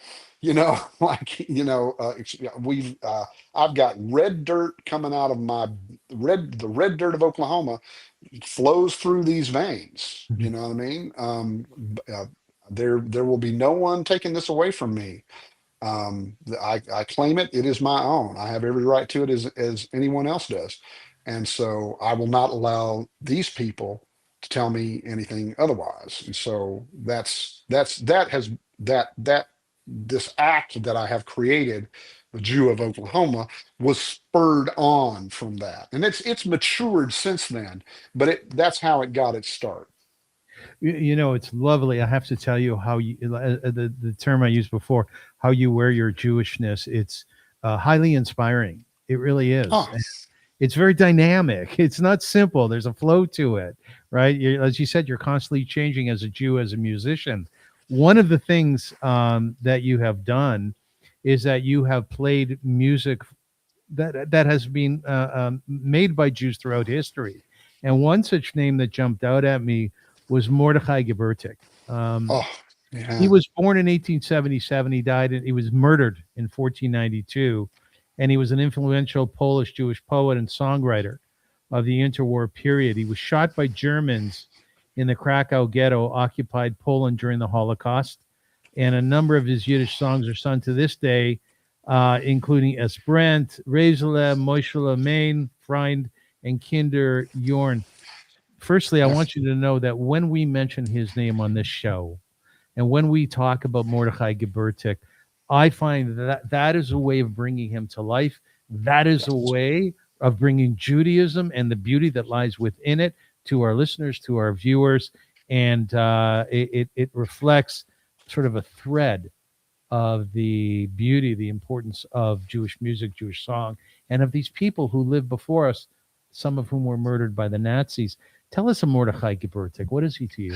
Like, yeah, I've got red dirt coming out of the red dirt of Oklahoma flows through these veins. You Mhm. know what I mean? There will be no one taking this away from me. I claim it. It is my own. I have every right to it as anyone else does. And so I will not allow these people to tell me anything otherwise. And so that has that this act that I have created, the Jew of Oklahoma, was spurred on from that. And it's matured since then, but that's how it got its start. It's lovely. I have to tell you how the term I used before, how you wear your Jewishness. It's highly inspiring. It really is. Oh, It's very dynamic. It's not simple. There's a flow to it, right? As you said, you're constantly changing as a Jew, as a musician. One of the things that you have done is that you have played music that has been made by Jews throughout history. And one such name that jumped out at me was Mordechai Gebirtig. oh, He yeah. was born in 1877. He was murdered in 1492, and he was an influential Polish Jewish poet and songwriter of the interwar period. He was shot by Germans in the Krakow ghetto, occupied Poland during the Holocaust, and a number of his Yiddish songs are sung to this day, including Es Brent, Rezele, Moishele, Mein, Freund, and Kinder Jorn. Firstly, I Yes. want you to know that when we mention his name on this show, and when we talk about Mordechai Gebirtig, I find that that is a way of bringing him to life. That is a way of bringing Judaism and the beauty that lies within it to our listeners, to our viewers, and it reflects sort of a thread of the beauty, the importance of Jewish music, Jewish song, and of these people who lived before us, some of whom were murdered by the Nazis. Tell us of Mordechai Gebirtig. What is he to you?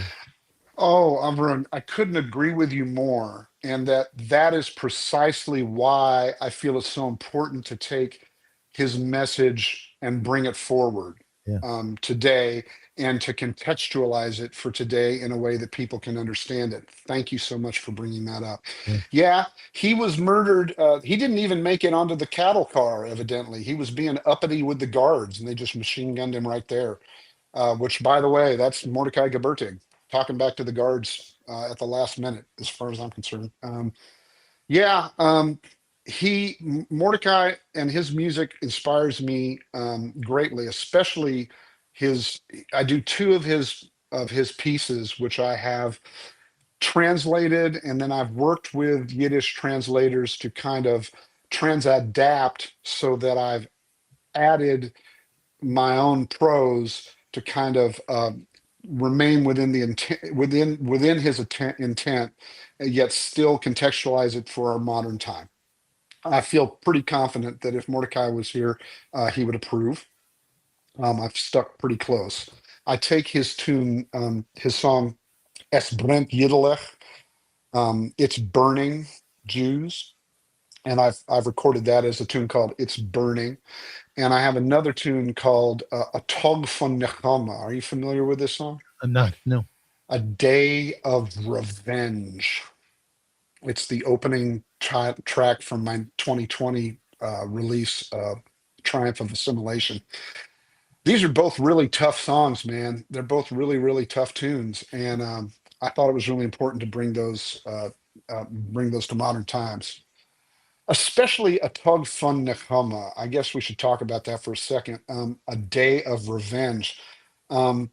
Oh, Avram, I couldn't agree with you more. And that is precisely why I feel it's so important to take his message and bring it forward Yeah. today, and to contextualize it for today in a way that people can understand it. Thank you so much for bringing that up. Yeah. Yeah, he was murdered. He didn't even make it onto the cattle car, evidently. He was being uppity with the guards, and they just machine gunned him right there. Which, by the way, that's Mordechai Gebirtig talking back to the guards at the last minute, as far as I'm concerned. Yeah, Mordecai and his music inspires me greatly, especially his. I do two of his pieces, which I have translated, and then I've worked with Yiddish translators to kind of transadapt so that I've added my own prose to kind of remain within the intent, within his intent, and yet still contextualize it for our modern time. I feel pretty confident that if Mordecai was here, he would approve. I've stuck pretty close. I take his tune, his song Es brennt Yiddelech, It's Burning Jews, and I've recorded that as a tune called It's Burning. And I have another tune called A Tog von Nechama. Are you familiar with this song? I'm not. No. A Day of Revenge. It's the opening track from my 2020 release, Triumph of Assimilation. These are both really tough songs, man. They're both really, really tough tunes. And I thought it was really important to bring those to modern times. Especially a Tug Fun Nechama. I guess we should talk about that for a second. A Day of Revenge. Um,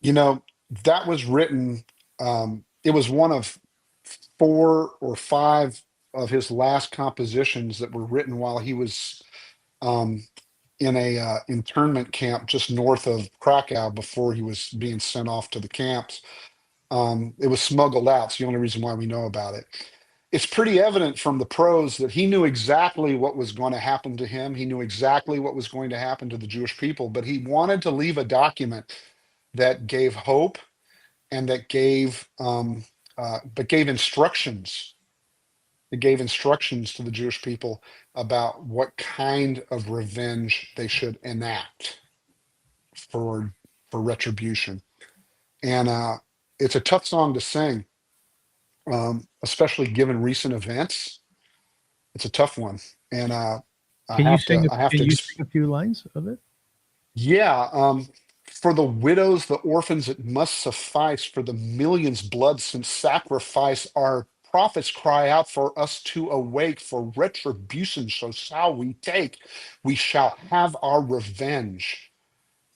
that was written, it was one of 4 or 5 of his last compositions that were written while he was in a internment camp just north of Krakow before he was being sent off to the camps. It was smuggled out. It's the only reason why we know about it. It's pretty evident from the prose that he knew exactly what was going to happen to him. He knew exactly what was going to happen to the Jewish people, but he wanted to leave a document that gave hope and that gave instructions. It gave instructions to the Jewish people about what kind of revenge they should enact for retribution. And it's a tough song to sing. Especially given recent events, it's a tough one. And Can you sing a few lines of it? Yeah. For the widows, the orphans, it must suffice. For the millions blood since sacrifice, our prophets cry out for us to awake. For retribution, so shall we take. We shall have our revenge.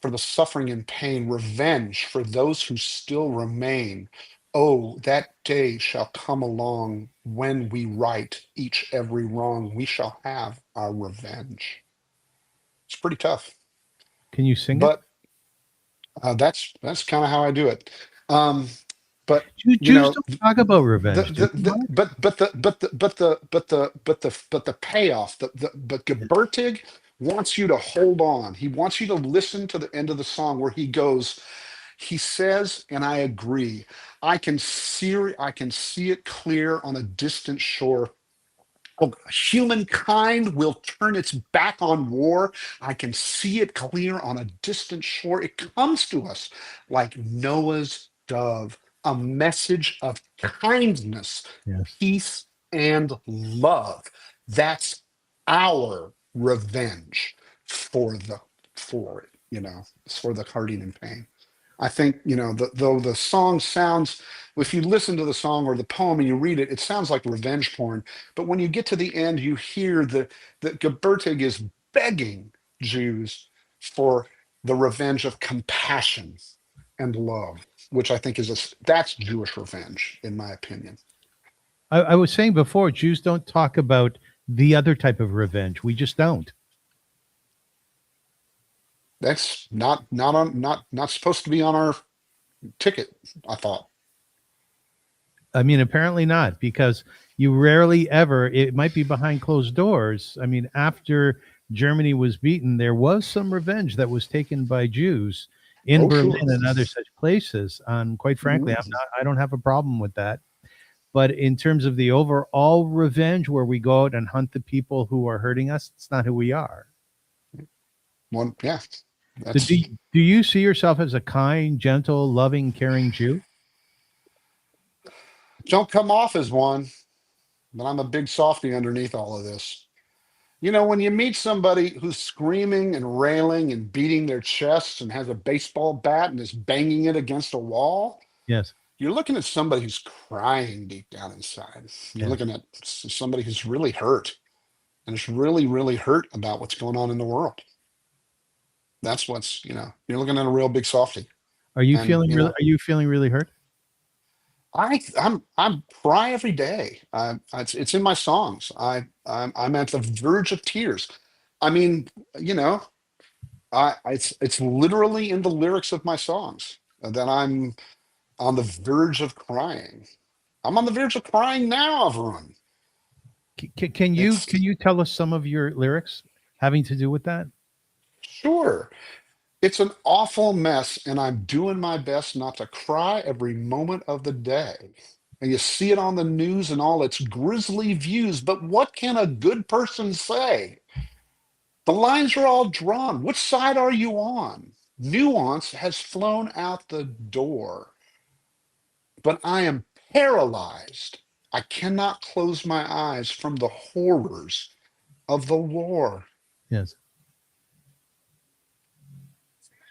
For the suffering and pain, revenge for those who still remain. Oh, that day shall come along when we right each every wrong. We shall have our revenge. It's pretty tough. Can you sing but, it? That's kind of how I do it. But Jews don't talk about revenge. But the payoff. But Gebirtig wants you to hold on. He wants you to listen to the end of the song where he goes. He says, and I agree. I can see it clear on a distant shore. Oh, humankind will turn its back on war. I can see it clear on a distant shore. It comes to us like Noah's dove, a message of kindness, yes, peace, and love. That's our revenge for it, for the hurting and pain. I think, though the song sounds, if you listen to the song or the poem and you read it, it sounds like revenge porn. But when you get to the end, you hear that Gebirtig is begging Jews for the revenge of compassion and love, which I think that's Jewish revenge, in my opinion. I was saying before, Jews don't talk about the other type of revenge. We just don't. That's not supposed to be on our ticket, I thought. I mean, apparently not, because you rarely ever, it might be behind closed doors. I mean, after Germany was beaten, there was some revenge that was taken by Jews in Berlin sure. and other such places. Quite frankly, I don't have a problem with that. But in terms of the overall revenge, where we go out and hunt the people who are hurting us, it's not who we are. One, yeah. That's Do you see yourself as a kind, gentle, loving, caring Jew? don't come off as one, but I'm a big softy underneath all of this. You know, when you meet somebody who's screaming and railing and beating their chests and has a baseball bat and is banging it against a wall, Yes. you're looking at somebody who's crying deep down inside. You're Yes. looking at somebody who's really hurt and is really, really hurt about what's going on in the world. That's what's, you're looking at a real big softy. And, Are you feeling really hurt? I'm cry every day. It's in my songs. I'm at the verge of tears. I mean, you know, it's literally in the lyrics of my songs that I'm on the verge of crying. I'm on the verge of crying now, Avrum. Can It's you tell us some of your lyrics having to do with that? sure. It's an awful mess, and I'm doing my best not to cry every moment of the day. And you see it on the news and all its grisly views, but what can a good person say? The lines are all drawn. Which side are you on? Nuance has flown out the door, but I am paralyzed. I cannot close my eyes from the horrors of the war. Yes.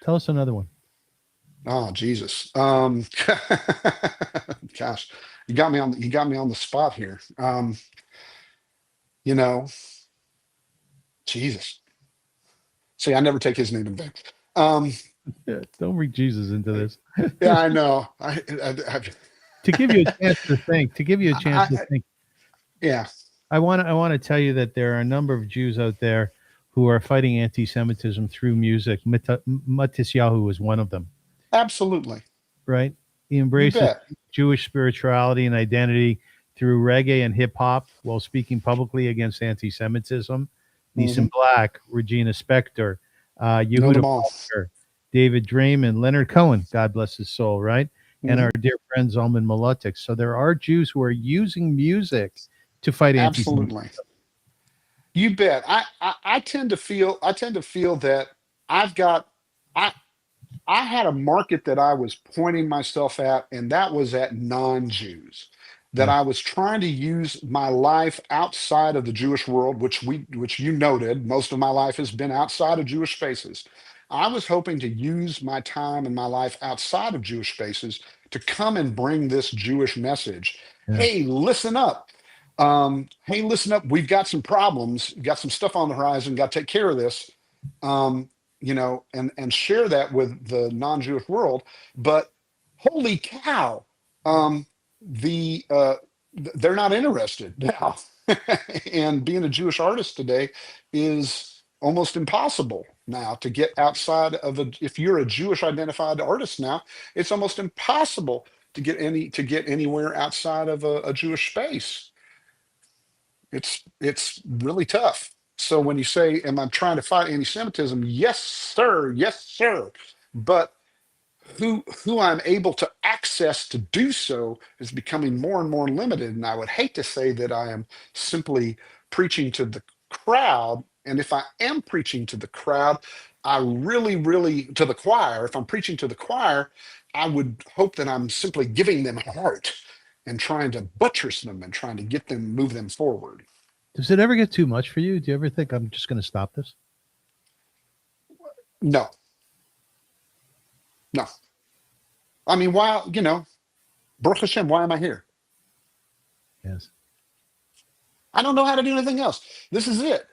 Tell us another one. Oh, Jesus. Gosh, you got me on the spot here. You know, Jesus. See, I never take his name in vain. Um, Yeah, don't bring Jesus into this. yeah, I know. To give you a chance to think, I yeah, I want to tell you that there are a number of Jews out there who are fighting anti-Semitism through music. Matisyahu is one of them, absolutely. right? He You embraces bet. Jewish spirituality and identity through reggae and hip hop while speaking publicly against anti-Semitism. Hmm. Neeson Black, Regina Spektor, Know Yehuda them all. Walker, David Draymond, Leonard Cohen, God bless his soul, right? And Hmm. our dear friend Zalman Malotic. So there are Jews who are using music to fight anti-Semitism. Absolutely. You bet. I tend to feel that I've got I I had a market that I was pointing myself at, and that was at non-Jews. That Yes, I was trying to use my life outside of the Jewish world, which you noted, most of my life has been outside of Jewish spaces. I was hoping to use my time and my life outside of Jewish spaces to come and bring this Jewish message. yes, Hey, listen up. Hey, listen up. We've got some problems, got some stuff on the horizon, got to take care of this. Um, and share that with the non-Jewish world. But holy cow, the they're not interested now. And being a Jewish artist today is almost impossible now to get outside of if you're a Jewish identified artist now, it's almost impossible to get anywhere outside of a Jewish space. It's really tough. So when you say, "Am I trying to fight anti-Semitism?" Yes, sir. Yes, sir. But who I'm able to access to do so is becoming more and more limited. And I would hate to say that I am simply preaching to the crowd. And if I am preaching to the crowd, I really, really to the choir. If I'm preaching to the choir, I would hope that I'm simply giving them heart and trying to buttress them and trying to get them move them forward. does it ever get too much for you? Do you ever think I'm just going to stop this? No, no. I mean, why, Baruch Hashem, why am I here? Yes. I don't know how to do anything else. This is it.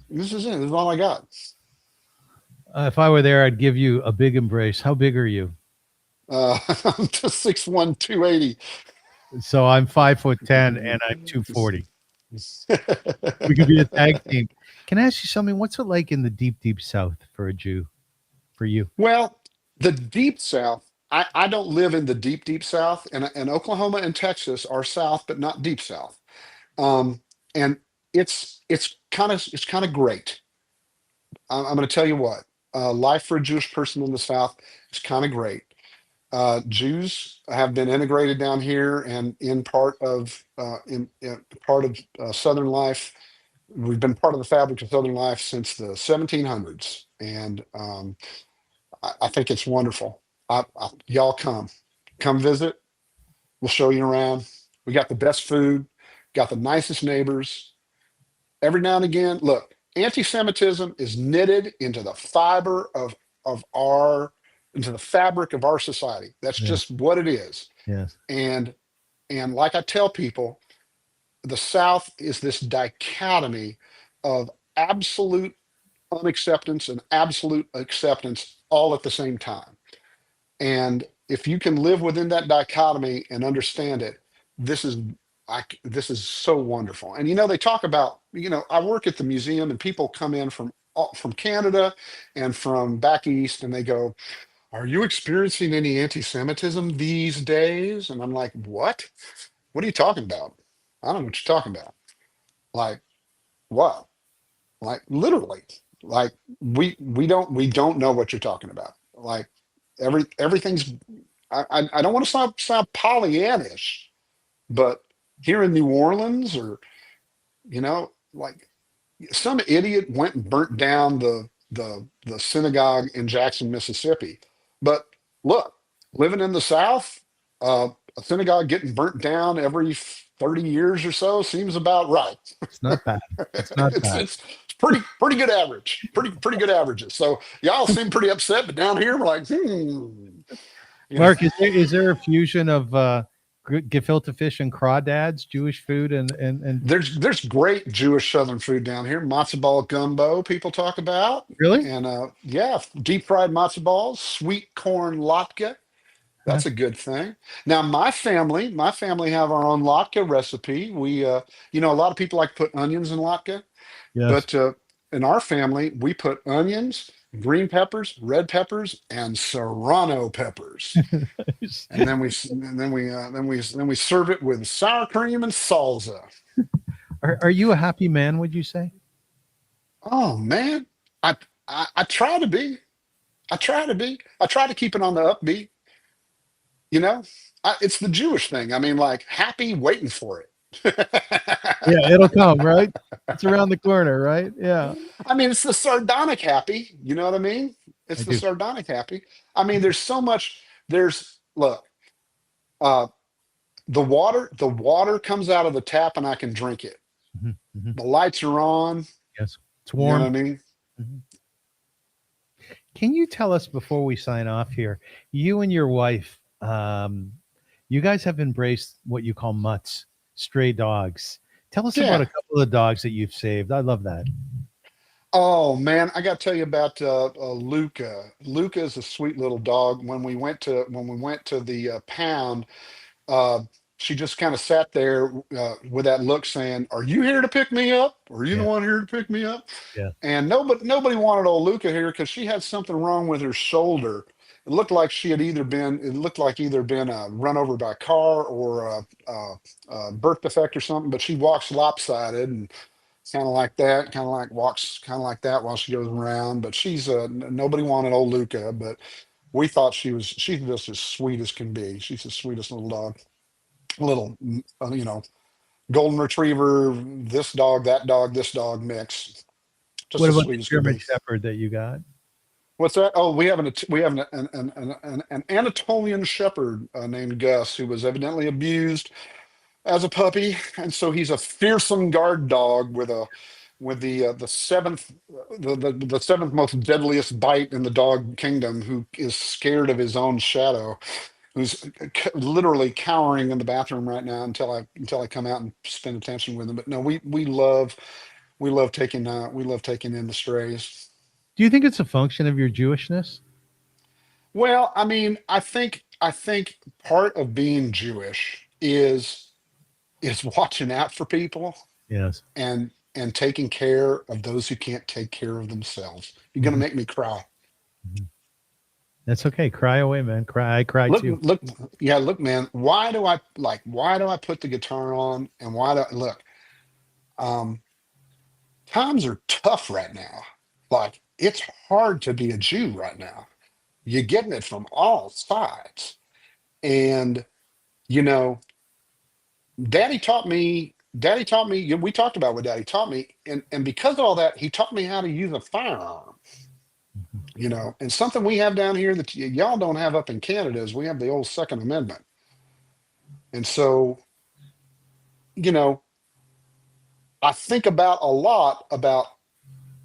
This is it. This is all I got. If I were there, I'd give you a big embrace. How big are you? I'm just 6'1", 280. So I'm 5'10" and I'm 240. We could be a tag team. Can I ask you something? What's it like in the deep, deep South for a Jew? For you? Well, the deep South, I don't live in the deep, deep South, and Oklahoma and Texas are South, but not deep South. Um, and it's kind of great. I'm going to tell you what, life for a Jewish person in the South is kind of great. Jews have been integrated down here and in part of Southern life. We've been part of the fabric of Southern life since the 1700s, and I think it's wonderful. Y'all come visit. We'll show you around. We got the best food, got the nicest neighbors. Every now and again, look, anti-Semitism is knitted into the fiber of our into the fabric of our society. That's Yeah. just what it is. Yes. And like I tell people, the South is this dichotomy of absolute unacceptance and absolute acceptance all at the same time. And if you can live within that dichotomy and understand it, this is this is so wonderful. And they talk about, I work at the museum and people come in from Canada and from back east and they go, "Are you experiencing any anti-Semitism these days?" And I'm like, "What? What are you talking about? I don't know what you're talking about." Like, what? Like literally. Like we don't know what you're talking about. Like everything's I don't want to sound Pollyannish, but here in New Orleans or like some idiot went and burnt down the synagogue in Jackson, Mississippi. But look, living in the South, a synagogue getting burnt down every 30 years or so seems about right. It's not bad. It's not bad. It's pretty good average. Pretty good averages. So y'all seem pretty upset, but down here we're like, Mark, is there a fusion of gefilte fish and crawdads, Jewish food, and There's great Jewish Southern food down here. Matzo ball gumbo, people talk about, really? and yeah, deep fried matzo balls, sweet corn latke. That's a good thing. Now, my family have our own latke recipe. We, a lot of people like to put onions in latke, Yes. but in our family, we put onions, green peppers, red peppers, and serrano peppers, and then we serve it with sour cream and salsa. Are you a happy man? Would you say? Oh man, I try to be. I try to be. I try to keep it on the upbeat. It's the Jewish thing. I mean, like happy, waiting for it. Yeah, it'll come, right? It's around the corner, right? Yeah. I mean, it's the sardonic happy. You know what I mean? It's I the do. sardonic happy. I mean, there's so much. Look, uh, the water comes out of the tap and I can drink it. Mhm, mhm. The lights are on. Yes. It's You know what I warm. mean? Mhm. Can you tell us before we sign off here, you and your wife, you guys have embraced what you call mutts, stray dogs. Tell us about Yeah. a couple of dogs that you've saved. I love that. Oh man, I got to tell you about Luca. Luca is a sweet little dog. When we went to the pound, uh, she just kind of sat there with that look, saying, "Are you here to pick me up? Are you the Yeah. one here to pick me up?" Yeah. And nobody wanted old Luca here because she had something wrong with her shoulder. It looked like either been run over by a car or a birth defect or something. But she walks lopsided and kind of like that, kind of like walks kind of like that while she goes around. But nobody wanted old Luca, but we thought she's just as sweet as can be. She's the sweetest little dog, little golden retriever, this dog, that dog, this dog mix, just What as about sweet the as can German be. Shepherd that you got? What's that? Oh, we have an Anatolian Shepherd named Gus who was evidently abused as a puppy, and so he's a fearsome guard dog with the seventh most deadliest bite in the dog kingdom, who is scared of his own shadow, who's literally cowering in the bathroom right now until I come out and spend attention with him. But no, we love taking in the strays. Do you think it's a function of your Jewishness? Well, I mean, I think part of being Jewish is watching out for people Yes. and taking care of those who can't take care of themselves. You're gonna Mhm, make me cry. mhm. That's okay. Cry away, man. Cry. I cry Look, too. look, yeah, look, man. Why do I put the guitar on and why do look? Um, Times are tough right now. Like it's hard to be a Jew right now. You're getting it from all sides. And you know, Daddy taught me, we talked about what Daddy taught me, and because of all that, he taught me how to use a firearm. And something we have down here that y'all don't have up in Canada is we have the old Second Amendment. And so, you know, I think about a lot about,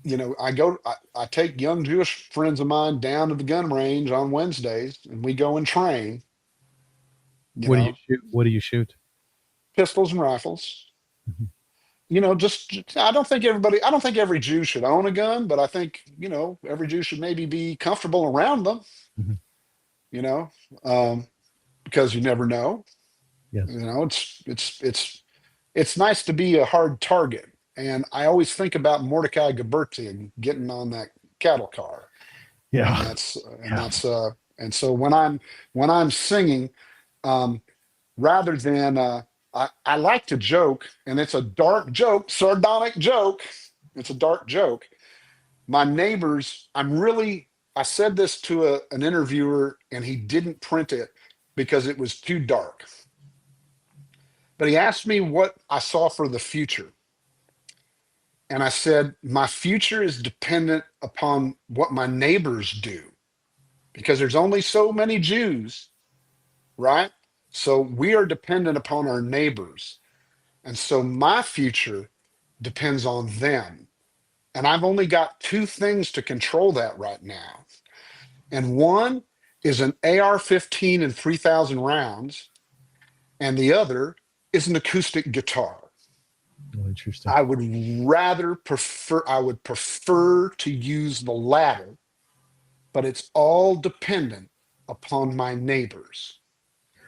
I take young Jewish friends of mine down to the gun range on Wednesdays and we go and train, you What do you know, shoot? What do you shoot? pistols and rifles. Mhm. I don't think every Jew should own a gun, but I think, every Jew should maybe be comfortable around them, Mhm. you know, um, because you never know. Yes. It's nice to be a hard target. And I always think about Mordechai Gebirtig getting on that cattle car. And Yeah. that's and Yeah. that's and so when I'm singing, um, rather than I like to joke, and it's a dark joke, sardonic joke. It's a dark joke. My neighbors, I said this to an interviewer, and he didn't print it because it was too dark. But he asked me what I saw for the future. And I said, my future is dependent upon what my neighbors do because there's only so many Jews, right? So we are dependent upon our neighbors. And so my future depends on them. And I've only got two things to control that right now. And one is an AR-15 and 3,000 rounds, and the other is an acoustic guitar. Oh, interesting. I would prefer to use the latter, but it's all dependent upon my neighbors,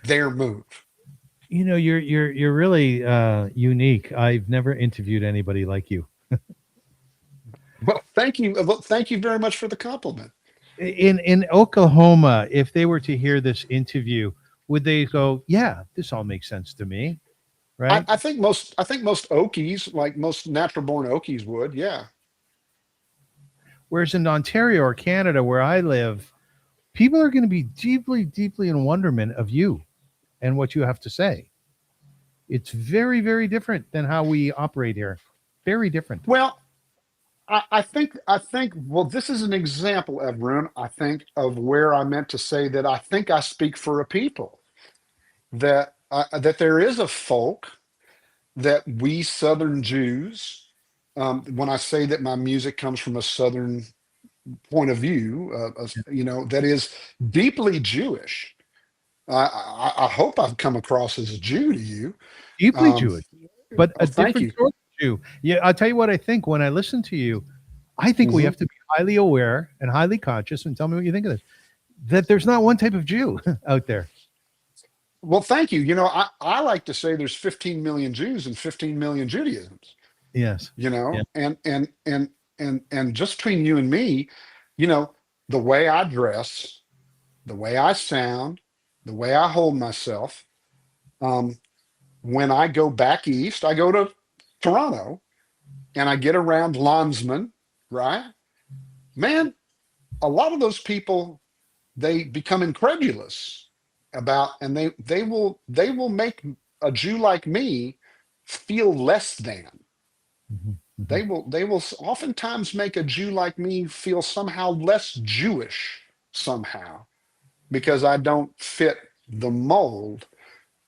their move. You're really unique. I've never interviewed anybody like you. Well, thank you. Well, thank you very much for the compliment. In Oklahoma, if they were to hear this interview, would they go, "Yeah, this all makes sense to me," I, right? I think most I think most Okies, like most natural born Okies would, yeah. Whereas in Ontario or Canada, where I live, people are going to be deeply, deeply in wonderment of you and what you have to say. It's very, very different than how we operate here. Very different. Well, I think well, this is an example, Evron, I think, of where I meant to say that I think I speak for a people that there is a folk that we Southern Jews, when I say that my music comes from a Southern point of view, that is deeply Jewish. I hope I've come across as a Jew to you. Deeply Um, Jewish, but oh, a thank different you. sort of Jew. Yeah, I'll tell you what I think when I listen to you. I think we hmm have to be highly aware and highly conscious. And tell me what you think of this. That there's not one type of Jew out there. Well, thank you. I like to say there's 15 million Jews and 15 million Judaisms. Yes. Yeah. And just between you and me, you know, the way I dress, the way I sound, the way I hold myself. Um, when I go back east, I go to Toronto and I get around Landsmen, right? Man, a lot of those people, they become incredulous about, and they will make a Jew like me feel less than. Mhm, mhm. They will oftentimes make a Jew like me feel somehow less Jewish somehow because I don't fit the mold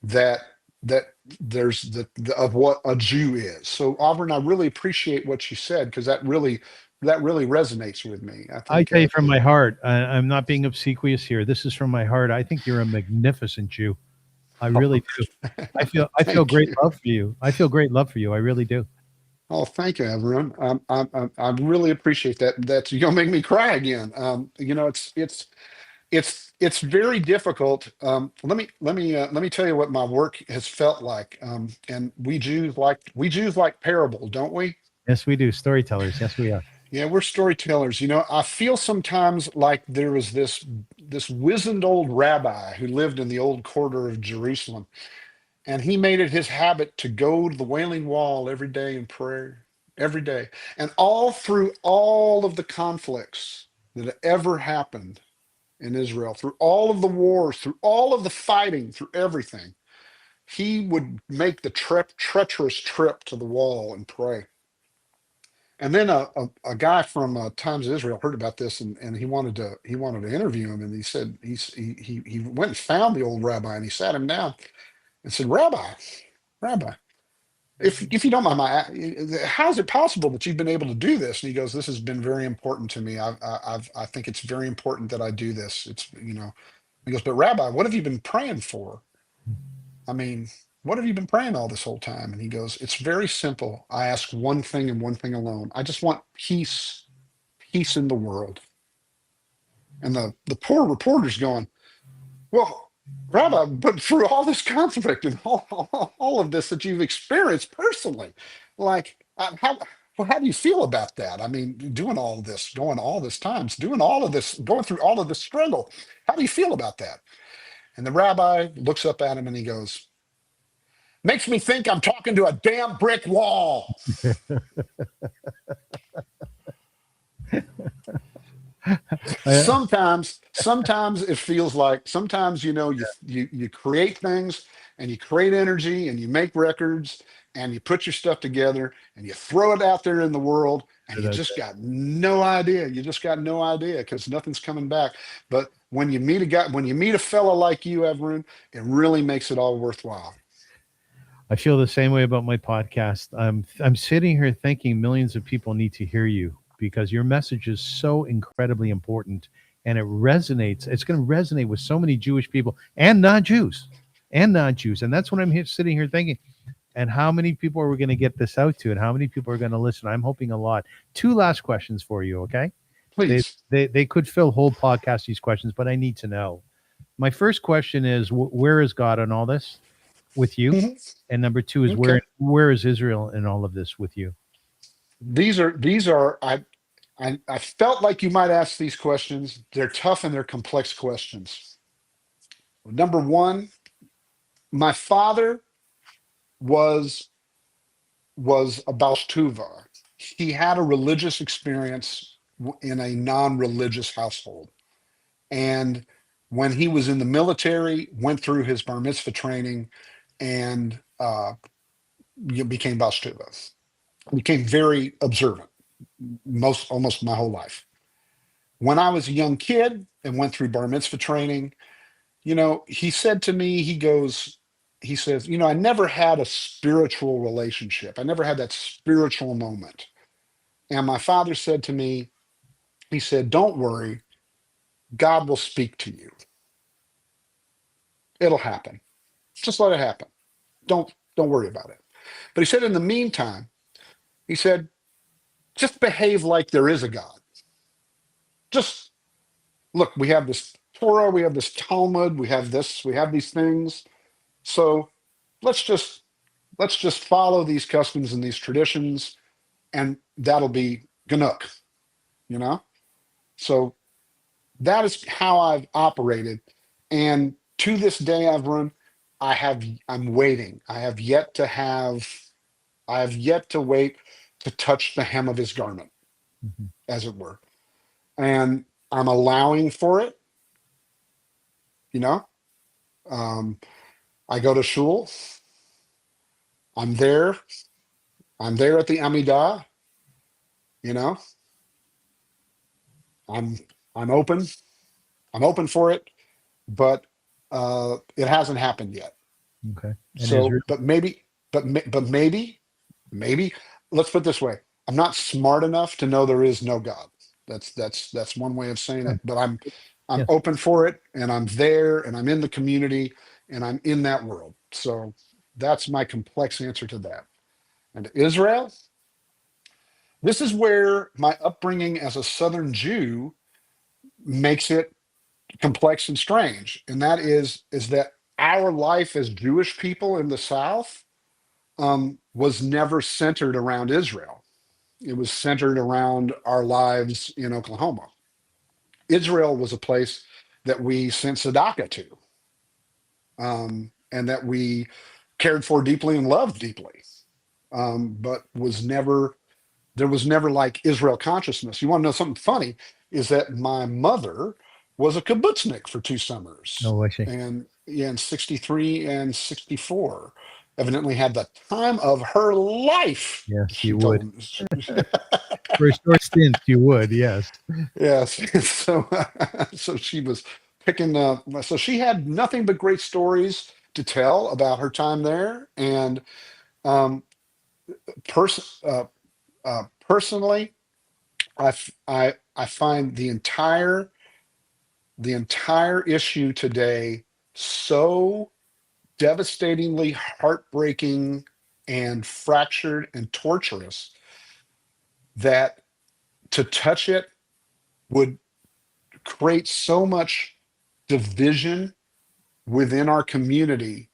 that that there's of what a Jew is. So Auburn, I really appreciate what you said because that really resonates with me. I I think tell you from my heart, I'm not being obsequious here. This is from my heart. I think you're a magnificent Jew. I really do. I feel thank great you. love for you. I feel great love for you. I really do. Oh, thank you, everyone. I really appreciate that. That's you're gonna make me cry again. It's very difficult. Let me tell you what my work has felt like. And we Jews like parable, don't we? Yes, we do. Storytellers. Yes, we are. Yeah, we're storytellers. I feel sometimes like there was this wizened old rabbi who lived in the old quarter of Jerusalem, and he made it his habit to go to the Wailing Wall every day in prayer, every day, and all through all of the conflicts that have ever happened in Israel, through all of the wars, through all of the fighting, through everything, he would make the treacherous trip to the wall and pray. And then a guy from Times of Israel heard about this, and he wanted to interview him, and he said he went and found the old rabbi, and he sat him down and said, Rabbi, if you don't mind how is it possible that you've been able to do this? And he goes, this has been very important to me. I think it's very important that I do this. It's, he goes, but Rabbi, what have you been praying for? I mean, what have you been praying all this whole time? And he goes, it's very simple. I ask one thing and one thing alone. I just want peace in the world. And the poor reporter's going, well, Rabbi, but through all this conflict and all of this that you've experienced personally, like, how do you feel about that? I mean, doing all this, going all this times, doing all of this, going through all of this struggle. How do you feel about that? And the rabbi looks up at him and he goes, makes me think I'm talking to a damn brick wall. Sometimes it feels like, sometimes, you create things and you create energy and you make records and you put your stuff together and you throw it out there in the world and you just got no idea. You just got no idea because nothing's coming back. But when you meet a fella like you, Avrum, it really makes it all worthwhile. I feel the same way about my podcast. I'm sitting here thinking millions of people need to hear you because your message is so incredibly important and it resonates. It's going to resonate with so many Jewish people and non-Jews. And that's what I'm sitting here thinking. And how many people are we going to get this out to and how many people are going to listen? I'm hoping a lot. 2 last questions for you, okay? Please. They could fill whole podcast, these questions, but I need to know. My first question is, where is God in all this with you? Mm-hmm. And number 2 is, where is Israel in all of this with you? These are I felt like you might ask these questions. They're tough and they're complex questions. Number 1, my father was a Baal Teshuvah. He had a religious experience in a non-religious household. And when he was in the military, went through his bar mitzvah training and became Baal Teshuvah. Became very observant almost my whole life. When I was a young kid and went through bar mitzvah training, he said to me, he says, I never had a spiritual relationship. I never had that spiritual moment. And my father said to me, he said, don't worry, God will speak to you. It'll happen. Just let it happen. Don't worry about it. But he said, in the meantime, he said, just behave like there is a God. Just look, we have this Torah, we have this Talmud, we have these things. So let's just follow these customs and these traditions, and that'll be Ganuk, So that is how I've operated. And to this day, Avrum, I'm waiting. I have yet to wait to touch the hem of his garment, mm-hmm. as it were. And I'm allowing for it. I go to shul. I'm there at the Amidah. I'm open. I'm open for it, but it hasn't happened yet. Okay. And so, but maybe, let's put it this way. I'm not smart enough to know there is no God. That's one way of saying it, but I'm open for it, and I'm there, and I'm in the community, and I'm in that world. So that's my complex answer to that. And Israel, this is where my upbringing as a Southern Jew makes it complex and strange. And that is that our life as Jewish people in the South was never centered around Israel. It was centered around our lives in Oklahoma. Israel was a place that we sent tzedakah to, and that we cared for deeply and loved deeply, but there was never like Israel consciousness. You want to know something funny? Is that my mother was a kibbutznik for 2 summers. Oh, I see. And in 63 and 64. evidently had the time of her life. Yes, She you would. told me. For a short stint, you would. Yes. Yes. So, so she was picking. So she had nothing but great stories to tell about her time there, and um, personally, I find the entire issue today so devastatingly heartbreaking and fractured and torturous that to touch it would create so much division within our community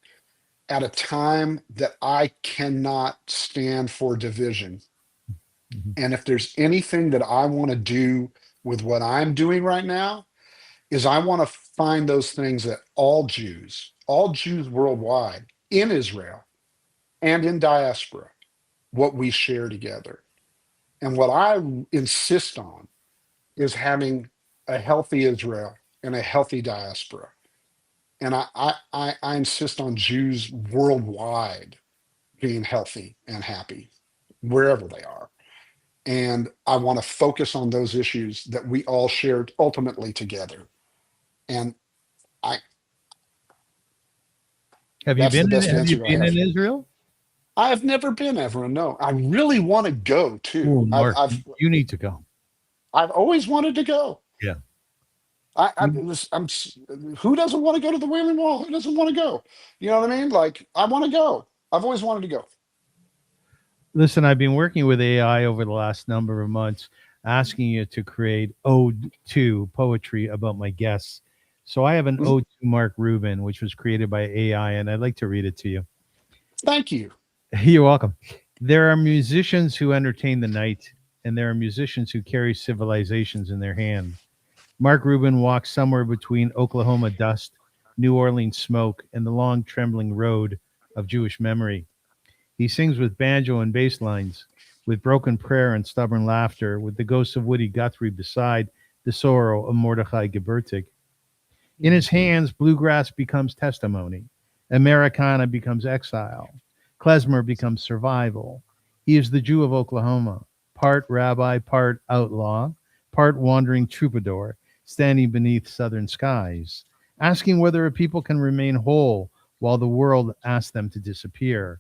at a time that I cannot stand for division. Mhm. And if there's anything that I want to do with what I'm doing right now, is I want to find those things that all Jews worldwide, in Israel and in diaspora, what we share together. And what I insist on is having a healthy Israel and a healthy diaspora. And I insist on Jews worldwide being healthy and happy wherever they are. And I want to focus on those issues that we all shared ultimately together. And I that's the best Have you answer I been have. in Israel? I've never been ever. No, I really want to go too. Oh, I've Mark, I've you need to go. I've always wanted to go. Yeah. I'm who doesn't want to go to the Wailing Wall? Who doesn't want to go? You know what I mean? Like I want to go. I've always wanted to go. Listen, I've been working with AI over the last number of months, asking you to create ode to poetry about my guests. So I have an Mhm. ode to Mark Rubin, which was created by AI, and I'd like to read it to you. Thank you. You're welcome. There are musicians who entertain the night, and there are musicians who carry civilizations in their hand. Mark Rubin walks somewhere between Oklahoma dust, New Orleans smoke, and the long trembling road of Jewish memory. He sings with banjo and bass lines, with broken prayer and stubborn laughter, with the ghost of Woody Guthrie beside the sorrow of Mordechai Gebirtig. In his hands, bluegrass becomes testimony. Americana becomes exile. Klezmer becomes survival. He is the Jew of Oklahoma, part rabbi, part outlaw, part wandering troubadour, standing beneath southern skies, asking whether a people can remain whole while the world asks them to disappear.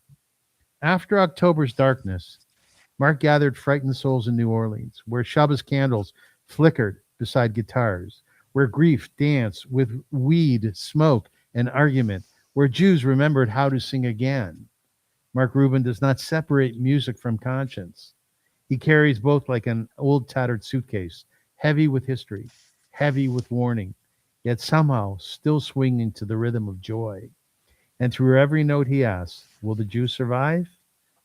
After October's darkness, Mark gathered frightened souls in New Orleans, where Shabbos candles flickered beside guitars, where grief danced with weed, smoke, and argument, where Jews remembered how to sing again. Mark Rubin does not separate music from conscience. He carries both like an old tattered suitcase, heavy with history, heavy with warning, yet somehow still swinging to the rhythm of joy. And through every note he asks, will the Jews survive?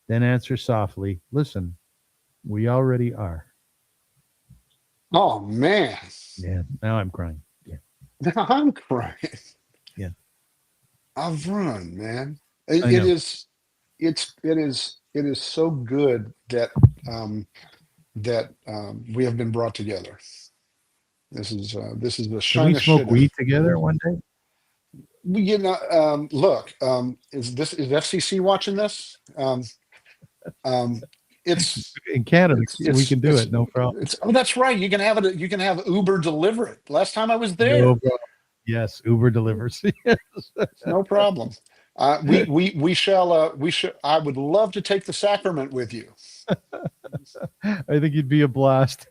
Then answer softly, listen, we already are. Oh man, Yeah, now I'm crying. Yeah, now I'm crying. yeah, I've run, man. It, I it know. is, it is so good that um, we have been brought together. This is the Can we shinest smoke shit. weed together one day? Look, is FCC watching this? Um, it's In Canada, it's we it's can do it's it. No problem. it's. Oh, that's right. You can have it. You can have Uber deliver it. Last time I was No there, problem. Yes, Uber delivers. it's no problem. We shall. I would love to take the sacrament with you. I think you'd be a blast.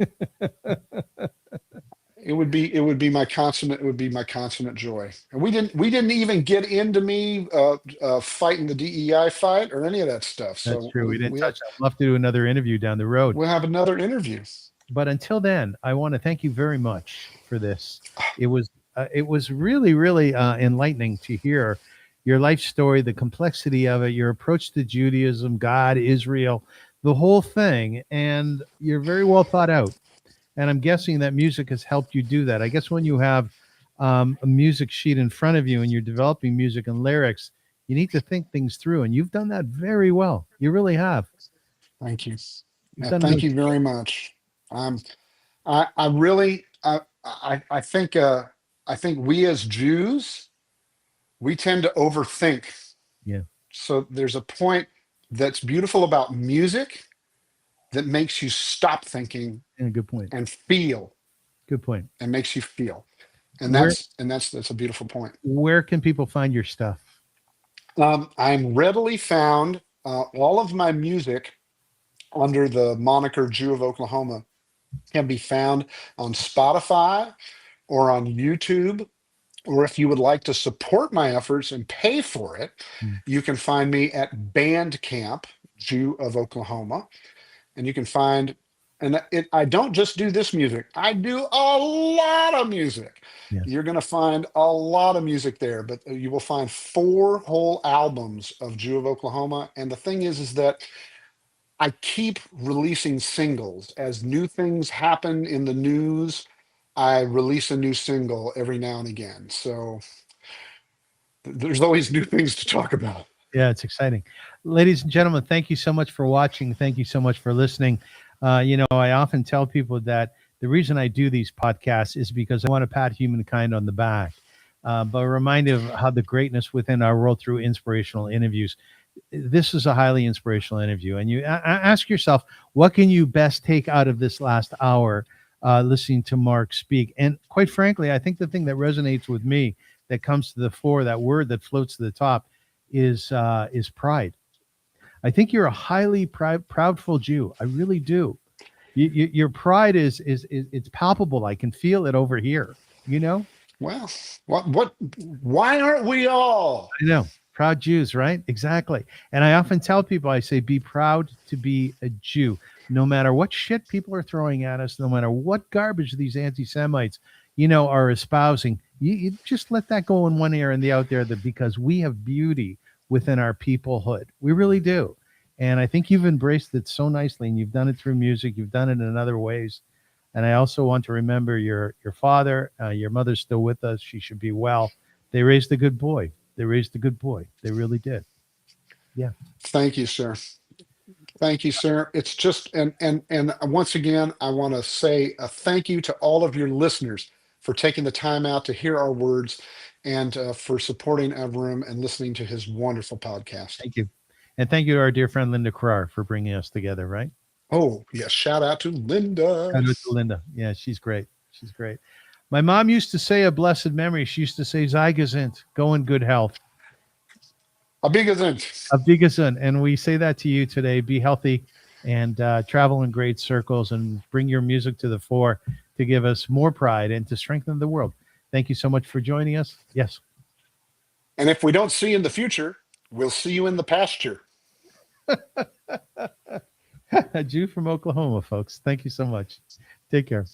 It would be my consummate. It would be my consummate joy. And we didn't even get into me fighting the DEI fight or any of that stuff. That's So true. We we, didn't we have touch. I'd love to do another interview down the road. we'll have another interview. But until then, I want to thank you very much for this. It was really really enlightening to hear your life story, the complexity of it, your approach to Judaism, God, Israel, the whole thing, and you're very well thought out. And I'm guessing that music has helped you do that. I guess when you have a music sheet in front of you and you're developing music and lyrics, you need to think things through, and you've done that very well. You really have. Thank you. You've Yeah, done thank it. you very much. I really I think we as Jews we tend to overthink Yeah. So there's a point that's beautiful about music that makes you stop thinking Yeah, good point. and feel, Good point. and makes you feel. And Where that's a beautiful point. where can people find your stuff? I'm readily found. All of my music under the moniker Jew of Oklahoma can be found on Spotify or on YouTube. Or if you would like to support my efforts and pay for it, Mm. you can find me at Bandcamp, Jew of Oklahoma. And you can find, I don't just do this music, I do a lot of music. Yes. You're going to find a lot of music there, but you will find 4 whole albums of Jew of Oklahoma. And the thing is that I keep releasing singles as new things happen in the news. I release a new single every now and again. So there's always new things to talk about. Yeah, it's exciting. Ladies and gentlemen, thank you so much for watching. Thank you so much for listening. I often tell people that the reason I do these podcasts is because I want to pat humankind on the back, but remind of how the greatness within our world through inspirational interviews. This is a highly inspirational interview, and you ask yourself, what can you best take out of this last hour listening to Mark speak? And quite frankly, I think the thing that resonates with me, that comes to the fore, that word that floats to the top, is pride. I think you're a highly proudful Jew. I really do. Your pride is it's palpable. I can feel it over here. Well, why aren't we all? I know. Proud Jews, right? Exactly. And I often tell people, I say, be proud to be a Jew. No matter what shit people are throwing at us, no matter what garbage these anti-Semites, are espousing, you just let that go in one ear and the out there, because we have beauty within our peoplehood. We really do. And I think you've embraced it so nicely, and you've done it through music. You've done it in other ways. And I also want to remember your father. Your mother's still with us. She should be well. They raised a good boy. They raised a good boy. They really did. Yeah. Thank you, sir. Thank you, sir. It's just, and once again, I want to say a thank you to all of your listeners for taking the time out to hear our words, and for supporting Avrum and listening to his wonderful podcast. Thank you. And thank you to our dear friend Linda Carrar for bringing us together, right? Oh, yes. Shout out to Linda. Shout out to Linda. Yeah, she's great. She's great. My mom used to say, a blessed memory. She used to say, "Sei gesund," go in good health. A big event. A big gesund. And we say that to you today. Be healthy and travel in great circles, and bring your music to the fore to give us more pride and to strengthen the world. Thank you so much for joining us. Yes. And if we don't see you in the future, we'll see you in the pasture. A Jew from Oklahoma, folks. Thank you so much. Take care.